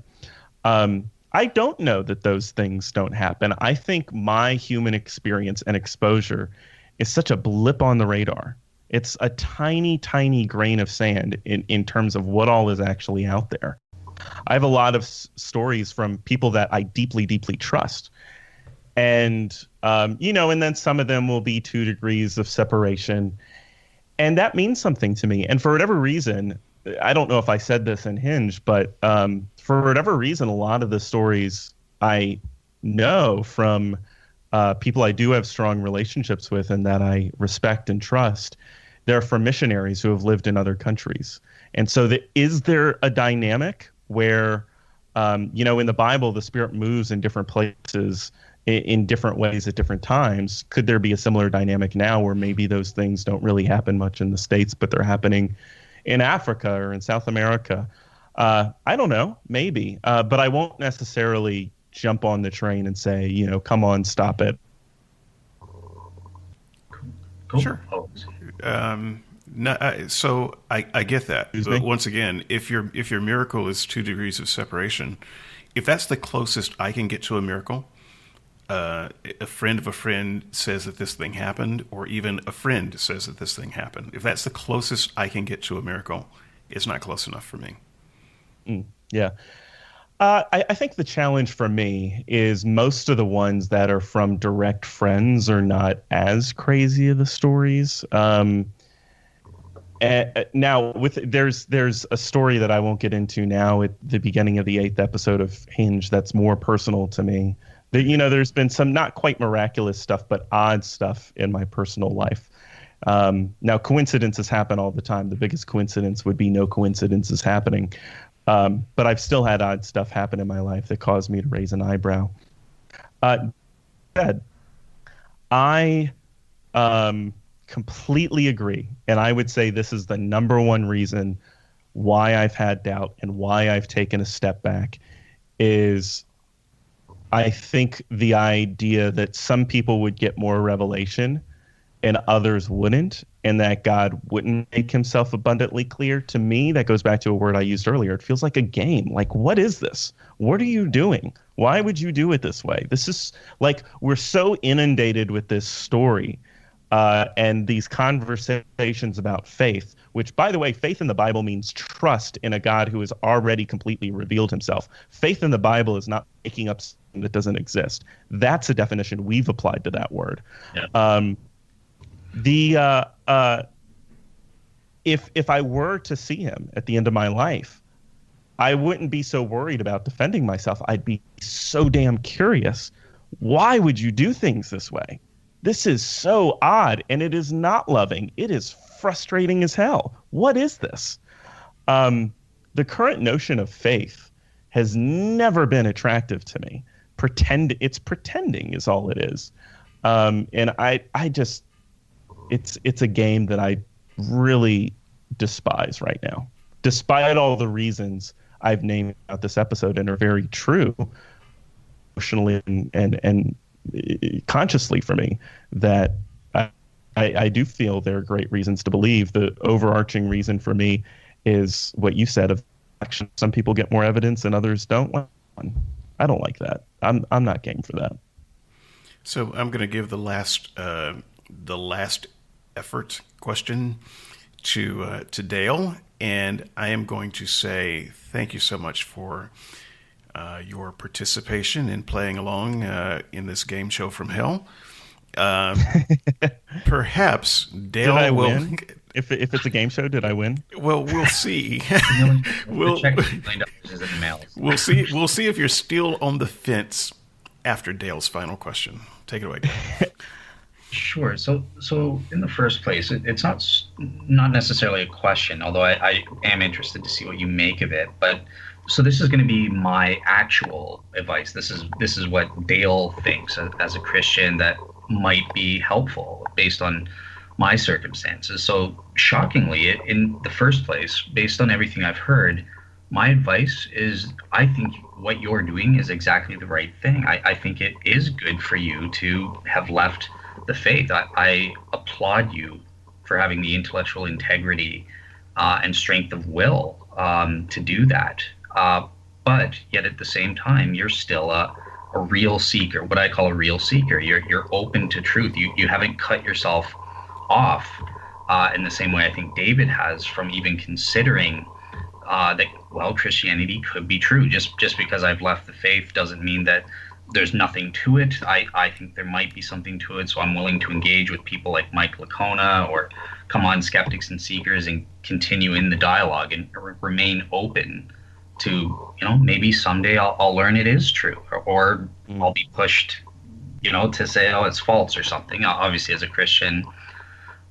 I don't know that those things don't happen. I think my human experience and exposure is such a blip on the radar. It's a tiny, tiny grain of sand in terms of what all is actually out there. I have a lot of stories from people that I deeply, deeply trust. And, and then some of them will be 2 degrees of separation. And that means something to me. And for whatever reason, I don't know if I said this in Hinge, but for whatever reason, a lot of the stories I know from people I do have strong relationships with and that I respect and trust, they're from missionaries who have lived in other countries. And so is there a dynamic where, in the Bible, the Spirit moves in different places in different ways at different times? Could there be a similar dynamic now where maybe those things don't really happen much in the States, but they're happening in Africa or in South America? I don't know, maybe, but I won't necessarily jump on the train and say, come on, stop it. Cool. Sure. So I get that. But once again, if your miracle is 2 degrees of separation, if that's the closest I can get to a miracle, a friend of a friend says that this thing happened, or even a friend says that this thing happened. If that's the closest I can get to a miracle, it's not close enough for me. Yeah. I think the challenge for me is most of the ones that are from direct friends are not as crazy of the stories. Now, there's a story that I won't get into now at the beginning of the 8th episode of Hinge that's more personal to me. There's been some not quite miraculous stuff, but odd stuff in my personal life. Now, coincidences happen all the time. The biggest coincidence would be no coincidences happening. But I've still had odd stuff happen in my life that caused me to raise an eyebrow. I completely agree. And I would say this is the number one reason why I've had doubt and why I've taken a step back is I think the idea that some people would get more revelation and others wouldn't, and that God wouldn't make himself abundantly clear. To me, that goes back to a word I used earlier. It feels like a game. Like, what is this? What are you doing? Why would you do it this way? This is like, we're so inundated with this story and these conversations about faith, which, by the way, faith in the Bible means trust in a God who has already completely revealed himself. Faith in the Bible is not making up something that doesn't exist. That's a definition we've applied to that word. Yeah. If I were to see him at the end of my life, I wouldn't be so worried about defending myself. I'd be so damn curious. Why would you do things this way? This is so odd, and it is not loving. It is frustrating as hell. What is this? The current notion of faith has never been attractive to me. It's pretending is all it is. And I just, it's a game that I really despise right now, despite all the reasons I've named out this episode and are very true emotionally and consciously for me, that I do feel there are great reasons to believe. The overarching reason for me is what you said of action. Some people get more evidence and others don't. I don't like that. I'm not game for that. So I'm going to give the last effort question to Dale, and I am going to say thank you so much for your participation in playing along in this game show from hell. Perhaps Dale did I will win? If it's a game show, did I win? Well, we'll see. We'll see. We'll see if you're still on the fence after Dale's final question. Take it away, Dale. Sure. So in the first place, it's not necessarily a question, although I am interested to see what you make of it. But so this is going to be my actual advice. This is what Dale thinks as a Christian that might be helpful based on my circumstances. So shockingly, in the first place, based on everything I've heard, my advice is I think what you're doing is exactly the right thing. I think it is good for you to have left the faith. I applaud you for having the intellectual integrity and strength of will to do that. But yet at the same time, you're still a real seeker, what I call a real seeker. You're open to truth. You haven't cut yourself off in the same way I think David has from even considering that, well, Christianity could be true. Just because I've left the faith doesn't mean that there's nothing to it. I think there might be something to it, so I'm willing to engage with people like Mike Licona or Come On Skeptics and Seekers and continue in the dialogue and remain open to, maybe someday I'll learn it is true, or I'll be pushed, to say, oh, it's false or something. Obviously, as a Christian,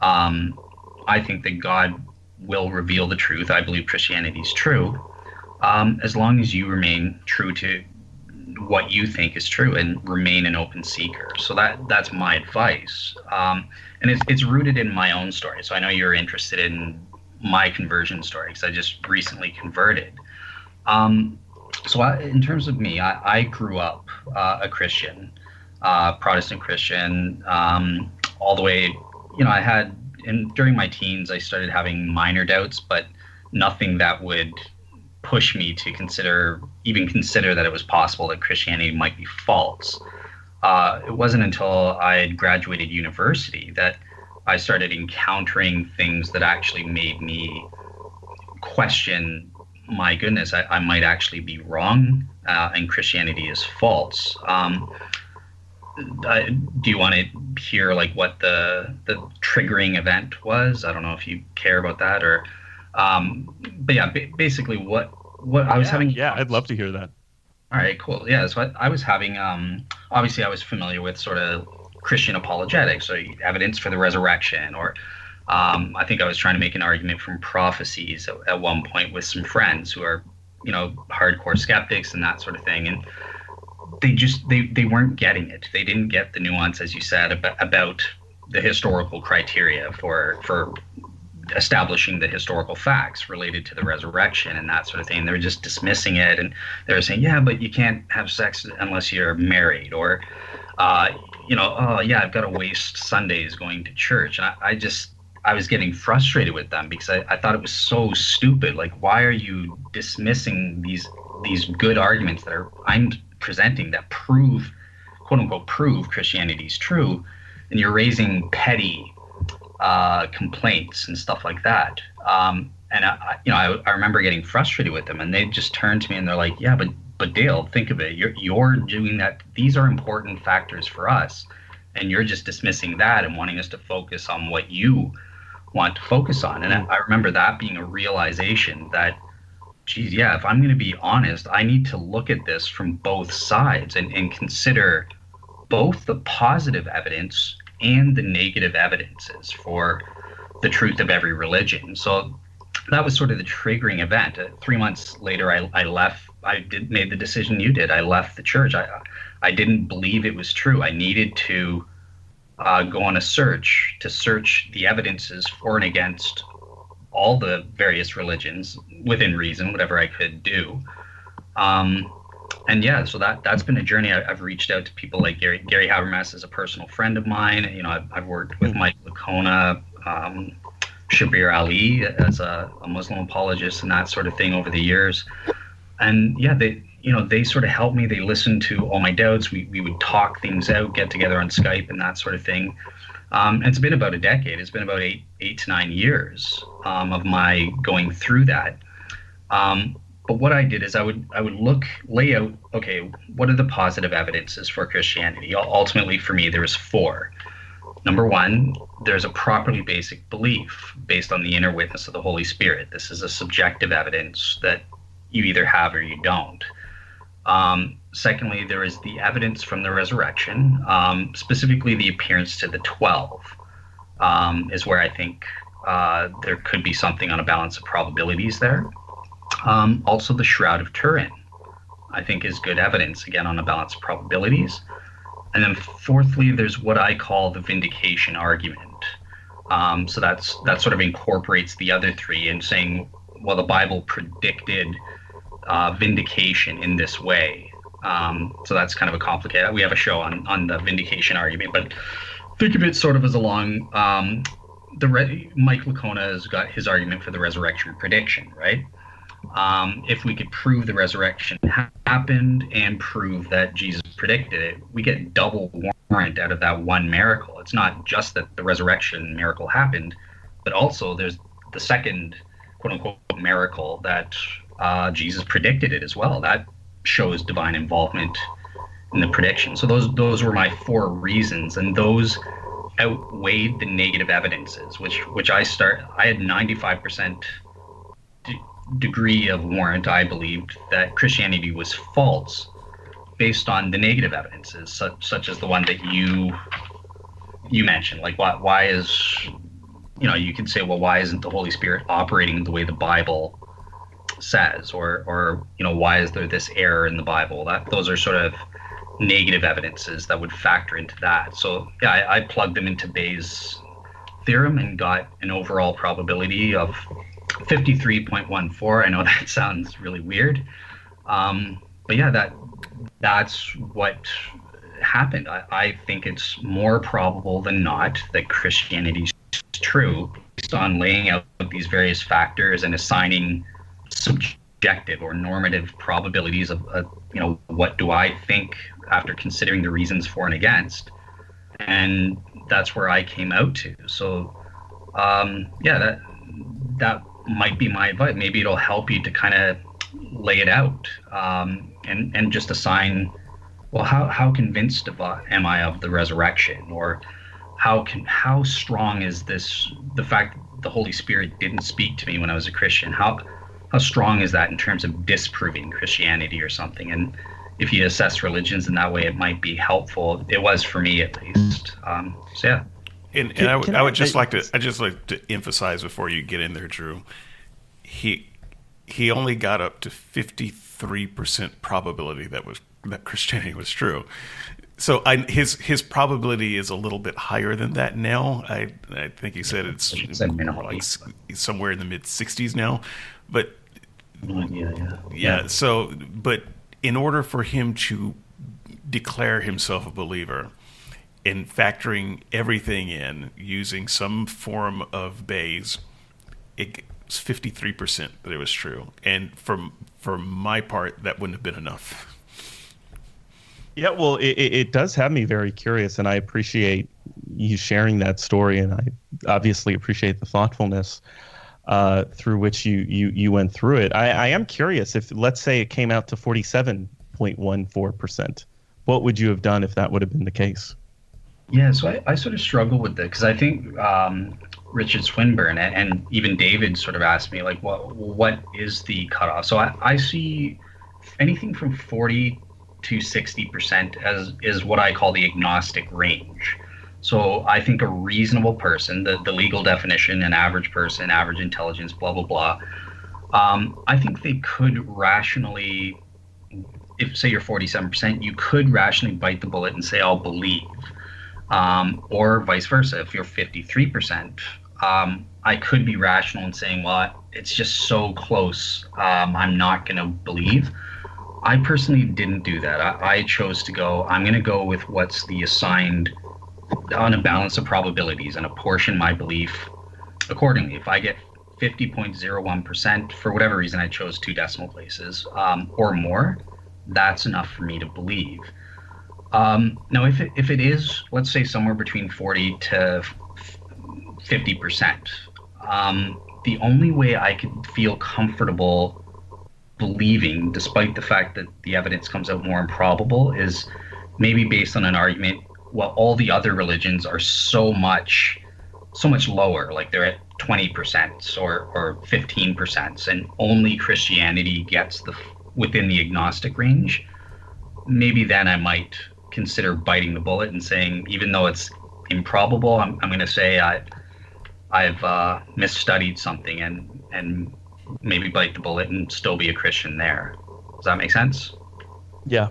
I think that God will reveal the truth. I believe Christianity is true, as long as you remain true to what you think is true and remain an open seeker. So that's my advice. And it's rooted in my own story. So I know you're interested in my conversion story because I just recently converted. So in terms of me, I grew up a Christian, Protestant Christian, all the way, I had, and during my teens, I started having minor doubts, but nothing that would push me to consider that it was possible that Christianity might be false. It wasn't until I had graduated university that I started encountering things that actually made me question, my goodness, I might actually be wrong, and Christianity is false. Do you want to hear like what the triggering event was? I don't know if you care about that, or but yeah, basically what I was having. Yeah, I'd love to hear that. All right, cool. Yeah, so I was having obviously I was familiar with sort of Christian apologetics, so evidence for the resurrection, or I think I was trying to make an argument from prophecies at one point with some friends who are, hardcore skeptics and that sort of thing. And they weren't getting it. They didn't get the nuance, as you said, about the historical criteria for establishing the historical facts related to the resurrection and that sort of thing. They were just dismissing it, and they were saying, yeah, but you can't have sex unless you're married, or oh yeah, I've got to waste Sundays going to church. And I was getting frustrated with them because I thought it was so stupid. Like, why are you dismissing these good arguments that I'm presenting that prove, quote unquote, prove Christianity's true, and you're raising petty complaints and stuff like that. And I remember getting frustrated with them, and they just turned to me and they're like, yeah, but Dale, think of it. You're doing that. These are important factors for us, and you're just dismissing that and wanting us to focus on what you want to focus on. And I remember that being a realization that, geez, yeah, if I'm going to be honest, I need to look at this from both sides and consider both the positive evidence and the negative evidences for the truth of every religion. So that was sort of the triggering event. 3 months later, I left. I made the decision you did. I left the church. I didn't believe it was true. I needed to go on a search to search the evidences for and against all the various religions within reason, whatever I could do. And yeah, so that's been a journey. I've reached out to people like Gary Habermas is a personal friend of mine. I've worked with Mike Licona, Shabir Ali as a Muslim apologist and that sort of thing over the years. And yeah, they sort of helped me. They listened to all my doubts. We would talk things out, get together on Skype and that sort of thing. And it's been about a decade. It's been about eight to 9 years of my going through that. But what I did is I would lay out, okay, what are the positive evidences for Christianity? Ultimately, for me, there was 4. Number 1, there's a properly basic belief based on the inner witness of the Holy Spirit. This is a subjective evidence that you either have or you don't. Secondly, there is the evidence from the resurrection, specifically the appearance to the 12, is where I think there could be something on a balance of probabilities there. Also, the Shroud of Turin, I think, is good evidence, again, on a balance of probabilities. And then fourthly, there's what I call the vindication argument. So that sort of incorporates the other 3 in saying, well, the Bible predicted vindication in this way. So that's kind of a complicated. We have a show on the vindication argument, but think of it sort of as along Mike Licona has got his argument for the resurrection prediction, right? If we could prove the resurrection happened and prove that Jesus predicted it, we get double warrant out of that one miracle. It's not just that the resurrection miracle happened, but also there's the second quote unquote miracle that Jesus predicted it as well. That shows divine involvement in the prediction. So those were my 4 reasons, and those outweighed the negative evidences, which I had 95% degree of warrant. I believed that Christianity was false based on the negative evidences, such as the one that you mentioned. Like, why is, you can say, well, why isn't the Holy Spirit operating the way the Bible says, or why is there this error in the Bible? Those are sort of negative evidences that would factor into that. So yeah, I plugged them into Bayes' theorem and got an overall probability of 53.14. I know that sounds really weird, but yeah, that's what happened. I think it's more probable than not that Christianity is true based on laying out these various factors and assigning subjective or normative probabilities of what do I think after considering the reasons for and against, and that's where I came out to. So yeah, that might be my advice. Maybe it'll help you to kind of lay it out, and just assign, well, how convinced am I of the resurrection, or how strong is the fact that the Holy Spirit didn't speak to me when I was a Christian? How strong is that in terms of disproving Christianity or something? And if you assess religions in that way, it might be helpful. It was for me, at least. So yeah. And I would just like to emphasize before you get in there, Drew. He only got up to 53% probability that Christianity was true. So his probability is a little bit higher than that now. I think he said it's like somewhere in the mid 60s now. But yeah. So, but in order for him to declare himself a believer, and factoring everything in using some form of Bayes, it was 53% that it was true. And for my part, that wouldn't have been enough. Yeah, well, it does have me very curious, and I appreciate you sharing that story, and I obviously appreciate the thoughtfulness through which you went through it. I am curious if, let's say, it came out to 47.14%. What would you have done if that would have been the case? Yeah, so I sort of struggle with it because I think Richard Swinburne and even David sort of asked me, like, what is the cutoff? So I see anything from 40 to 60% is what I call the agnostic range. So I think a reasonable person, the legal definition, an average person, average intelligence, blah, blah, blah, I think they could rationally, if say you're 47%, you could rationally bite the bullet and say, I'll believe. Or vice versa. If you're 53%, I could be rational in saying, well, it's just so close, I'm not going to believe. I personally didn't do that. I chose to go, I'm going to go with what's the assigned on a balance of probabilities and apportion my belief accordingly. If I get 50.01%, for whatever reason I chose 2 decimal places, or more, that's enough for me to believe. Now, if it is, let's say, somewhere between 40 to 50%, the only way I could feel comfortable believing, despite the fact that the evidence comes out more improbable, is maybe based on an argument, well, all the other religions are so much lower, like they're at 20% or 15%, and only Christianity gets within the agnostic range. Maybe then I might consider biting the bullet and saying, even though it's improbable, I'm going to say I've misstudied something and maybe bite the bullet and still be a Christian there. Does that make sense? Yeah.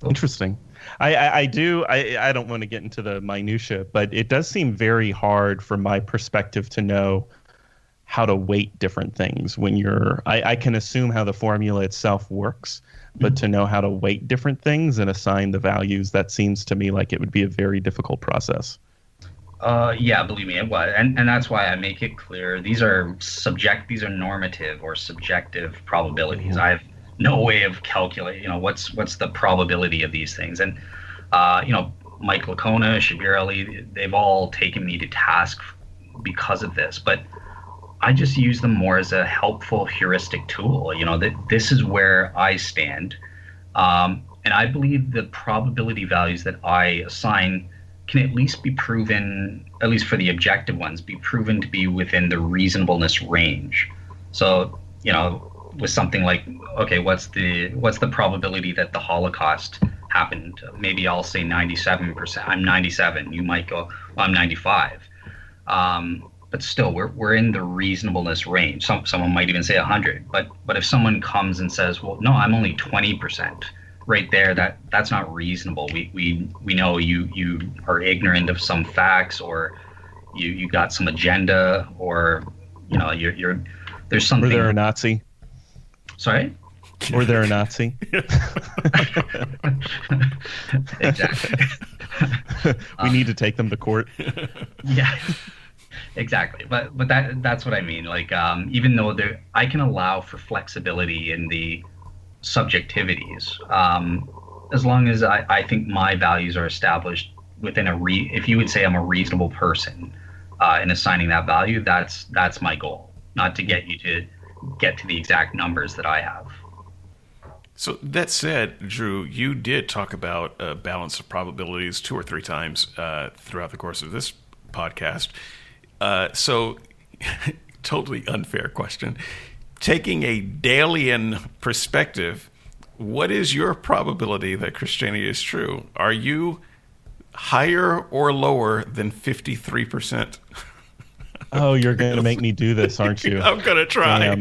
Interesting. I don't want to get into the minutia, but it does seem very hard from my perspective to know how to weight different things when I can assume how the formula itself works, but to know how to weight different things and assign the values, that seems to me like it would be a very difficult process. Yeah, believe me, it was. And that's why I make it clear. These are normative or subjective probabilities. Mm-hmm. I have no way of calculating, what's the probability of these things. And, Mike Lacona, Shabir Ali, they've all taken me to task because of this. But I just use them more as a helpful heuristic tool, that this is where I stand. And I believe the probability values that I assign can at least be proven, at least for the objective ones, be proven to be within the reasonableness range. So, with something like, okay, what's the probability that the Holocaust happened? Maybe I'll say 97%. I'm 97. You might go, well, I'm 95. But still, we're in the reasonableness range. Someone might even say 100. But if someone comes and says, well, no, I'm only 20%. Right there, that's not reasonable. We know you are ignorant of some facts, or you got some agenda, or you're there's something. Or they're a Nazi. Sorry? Or they're a Nazi. Exactly. We need to take them to court. Yeah. Exactly. But that's what I mean. Like, even though I can allow for flexibility in the subjectivities, as long as I think my values are established within if you would say I'm a reasonable person in assigning that value, that's my goal, not to get you to get to the exact numbers that I have. So that said, Drew, you did talk about a balance of probabilities 2 or 3 times throughout the course of this podcast. So totally unfair question. Taking a Dalian perspective, what is your probability that Christianity is true? Are you higher or lower than 53%? Oh, you're going to make me do this, aren't you? I'm going to try.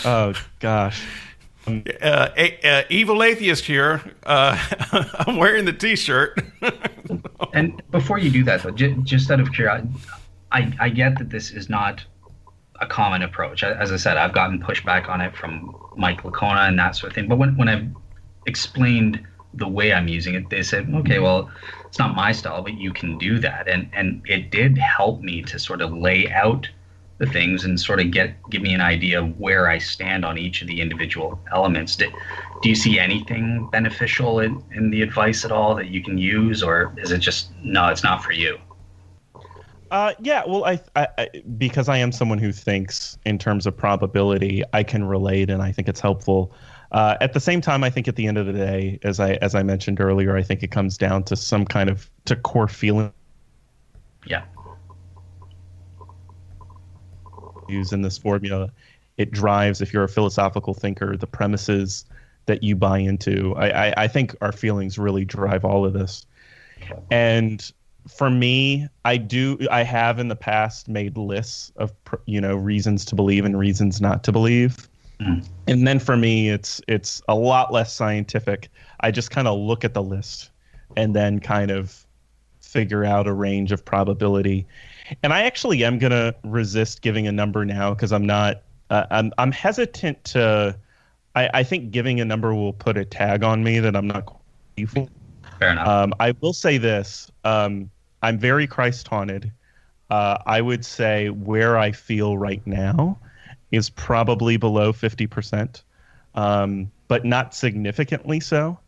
Oh, gosh. Evil atheist here. I'm wearing the T-shirt. And before you do that, though, just out of curiosity, I get that this is not a common approach. As I said, I've gotten pushback on it from Mike Lacona and that sort of thing. But when I've explained the way I'm using it, they said, okay, well, it's not my style, but you can do that. And it did help me to sort of lay out the things and sort of give me an idea of where I stand on each of the individual elements. Do you see anything beneficial in the advice at all that you can use, or is it just, no, it's not for you? Yeah, well, because I am someone who thinks in terms of probability, I can relate, and I think it's helpful. At the same time, I think at the end of the day, as I mentioned earlier, I think it comes down to some kind of to core feeling. Yeah. Use in this formula, it drives, if you're a philosophical thinker, the premises that you buy into. I think our feelings really drive all of this. And for me, I have in the past made lists of, reasons to believe and reasons not to believe. And then for me, it's a lot less scientific. I just kind of look at the list and then kind of figure out a range of probability. And I actually am going to resist giving a number now because I'm not, I'm hesitant to, I think giving a number will put a tag on me that I'm not using. Fair enough. I will say this. I'm very Christ haunted. I would say where I feel right now is probably below 50%, but not significantly so.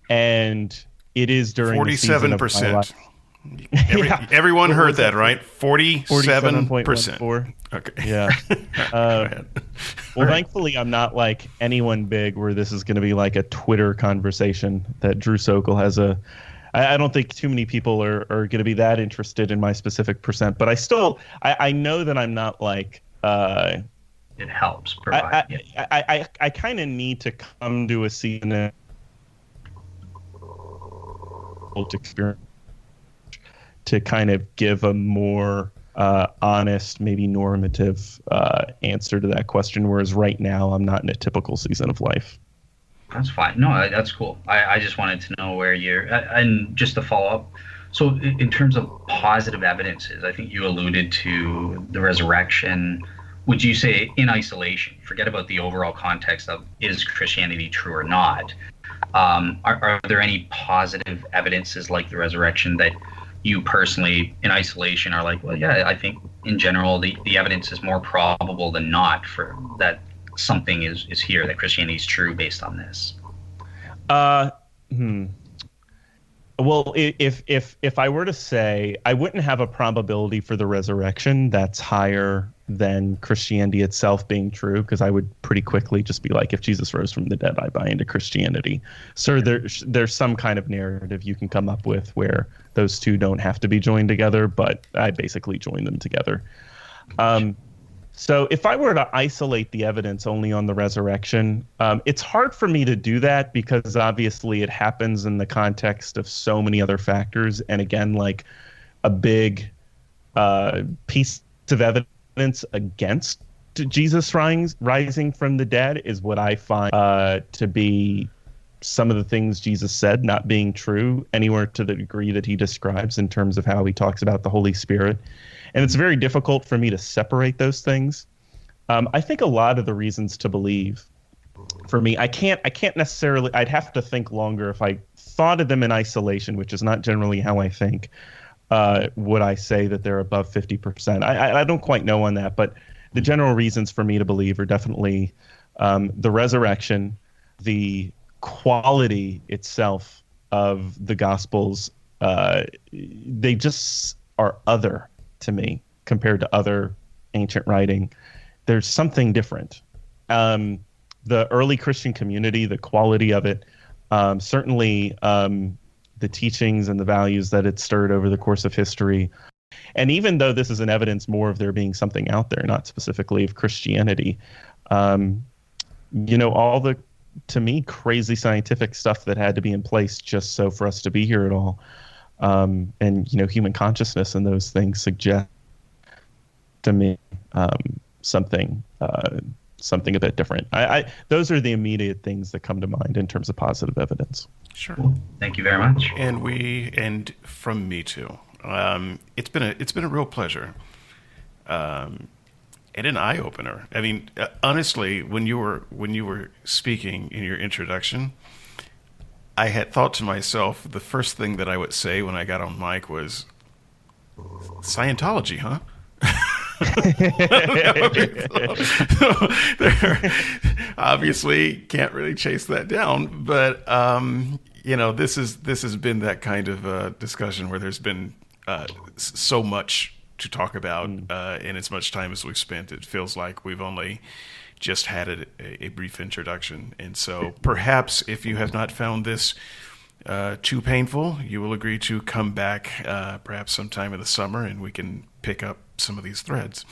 And it is during 47%. Everyone heard that, right? 47%. Okay. Yeah. Well, thankfully, I'm not like anyone big where this is going to be like a Twitter conversation that Drew Sokol has I don't think too many people are going to be that interested in my specific percent, but I know that I'm not like, it helps provide. I kind of need to come to a season experience to kind of give a more honest, maybe normative answer to that question, whereas right now I'm not in a typical season of life. That's fine. No, that's cool. I just wanted to know where you're, and just to follow up. So in terms of positive evidences, I think you alluded to the resurrection. Would you say in isolation, forget about the overall context of is Christianity true or not? Are there any positive evidences like the resurrection that you personally in isolation are like, well, yeah, I think in general the evidence is more probable than not for that something is here, that Christianity is true based on this? Well, if I were to say, I wouldn't have a probability for the resurrection that's higher than Christianity itself being true, because I would pretty quickly just be like, if Jesus rose from the dead, I buy into Christianity. So there's some kind of narrative you can come up with where those two don't have to be joined together, but I basically join them together. So if I were to isolate the evidence only on the resurrection, it's hard for me to do that because obviously it happens in the context of so many other factors. And again, like a big piece of evidence against Jesus rising from the dead is what I find to be some of the things Jesus said not being true anywhere to the degree that he describes in terms of how he talks about the Holy Spirit. And it's very difficult for me to separate those things. I think a lot of the reasons to believe, for me, I can't necessarily, I'd have to think longer. If I thought of them in isolation, which is not generally how I think, would I say that they're above 50%? I don't quite know on that, but the general reasons for me to believe are definitely the resurrection, the quality itself of the Gospels. They just are other to me compared to other ancient writing. There's something different. The early Christian community, the quality of it, certainly the teachings and the values that it stirred over the course of history. And even though this is an evidence more of there being something out there, not specifically of Christianity, all the, to me, crazy scientific stuff that had to be in place just so for us to be here at all. And human consciousness and those things suggest to me something a bit different. Those are the immediate things that come to mind in terms of positive evidence. Sure. Cool. Thank you very much. And from me too. It's been a real pleasure. And an eye opener. I mean, honestly, when you were speaking in your introduction, I had thought to myself, the first thing that I would say when I got on mic was, Scientology, huh? Obviously can't really chase that down, but this has been that kind of discussion where there's been so much to talk about in as much time as we've spent. It feels like we've only just had a brief introduction, and so perhaps if you have not found this too painful, you will agree to come back perhaps sometime in the summer, and we can pick up some of these threads.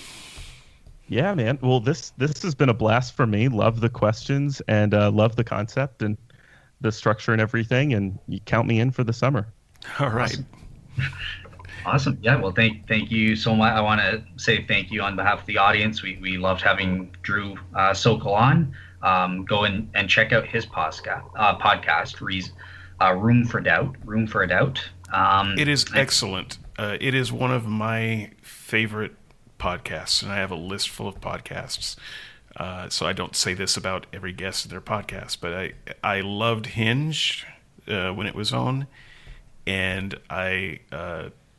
Yeah, man. Well, this has been a blast for me. Love the questions and love the concept and the structure and everything. And you count me in for the summer. All right. Awesome. Yeah. Well, thank you so much. I want to say thank you on behalf of the audience. We loved having Drew Sokol on. Go and check out his podcast, Room for a Doubt. It is excellent. It is one of my favorite podcasts, and I have a list full of podcasts. So I don't say this about every guest in their podcast, but I loved Hinge when it was on, and I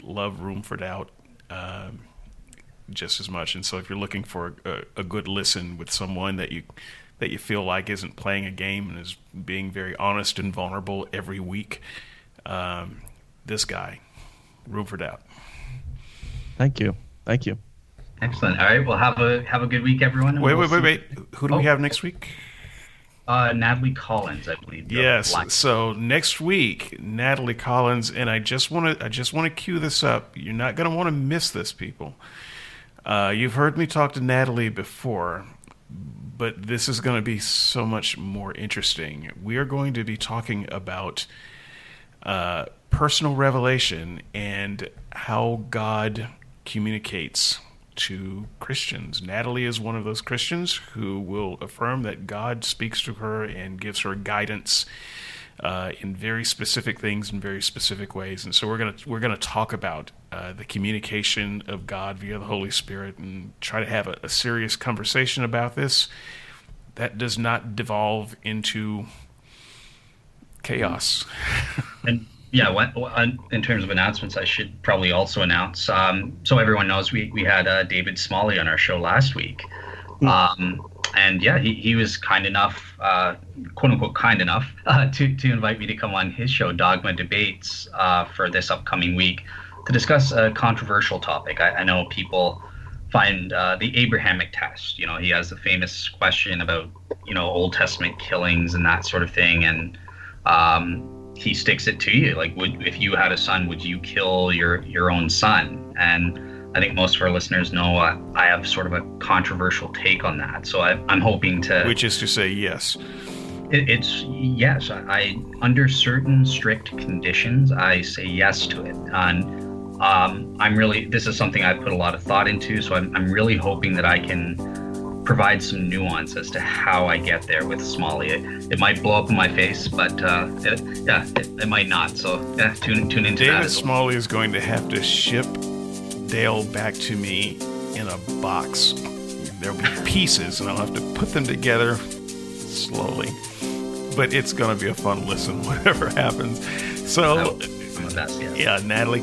love Room for Doubt just as much. And so if you're looking for a good listen with someone that you feel like isn't playing a game and is being very honest and vulnerable every week, this guy, Room for Doubt. Thank you. Excellent. All right. Well, have a good week, everyone. Wait. Who do we have next week? Natalie Collins, I believe. Yes. So next week, Natalie Collins, and I just want to cue this up. You're not going to want to miss this, people. You've heard me talk to Natalie before, but this is going to be so much more interesting. We are going to be talking about personal revelation and how God communicates to Christians. Natalie is one of those Christians who will affirm that God speaks to her and gives her guidance in very specific things in very specific ways. And so we're gonna talk about the communication of God via the Holy Spirit and try to have a serious conversation about this that does not devolve into chaos. And yeah, in terms of announcements, I should probably also announce, so everyone knows we had David Smalley on our show last week. And yeah, he was kind enough, quote unquote, kind enough to invite me to come on his show, Dogma Debates, for this upcoming week to discuss a controversial topic. I know people find the Abrahamic test. He has the famous question about, Old Testament killings and that sort of thing. And he sticks it to you. Like, if you had a son, would you kill your own son? And I think most of our listeners know I have sort of a controversial take on that. So I'm hoping to... Which is to say yes. It's yes. I under certain strict conditions, I say yes to it. And this is something I put a lot of thought into. So I'm really hoping that I can provide some nuance as to how I get there with Smalley. It might blow up in my face, but it might not. So yeah, tune into that. David Smalley is going to have to ship Dale back to me in a box. There'll be pieces, and I'll have to put them together slowly. But it's going to be a fun listen, whatever happens. So, some of that, yeah, Natalie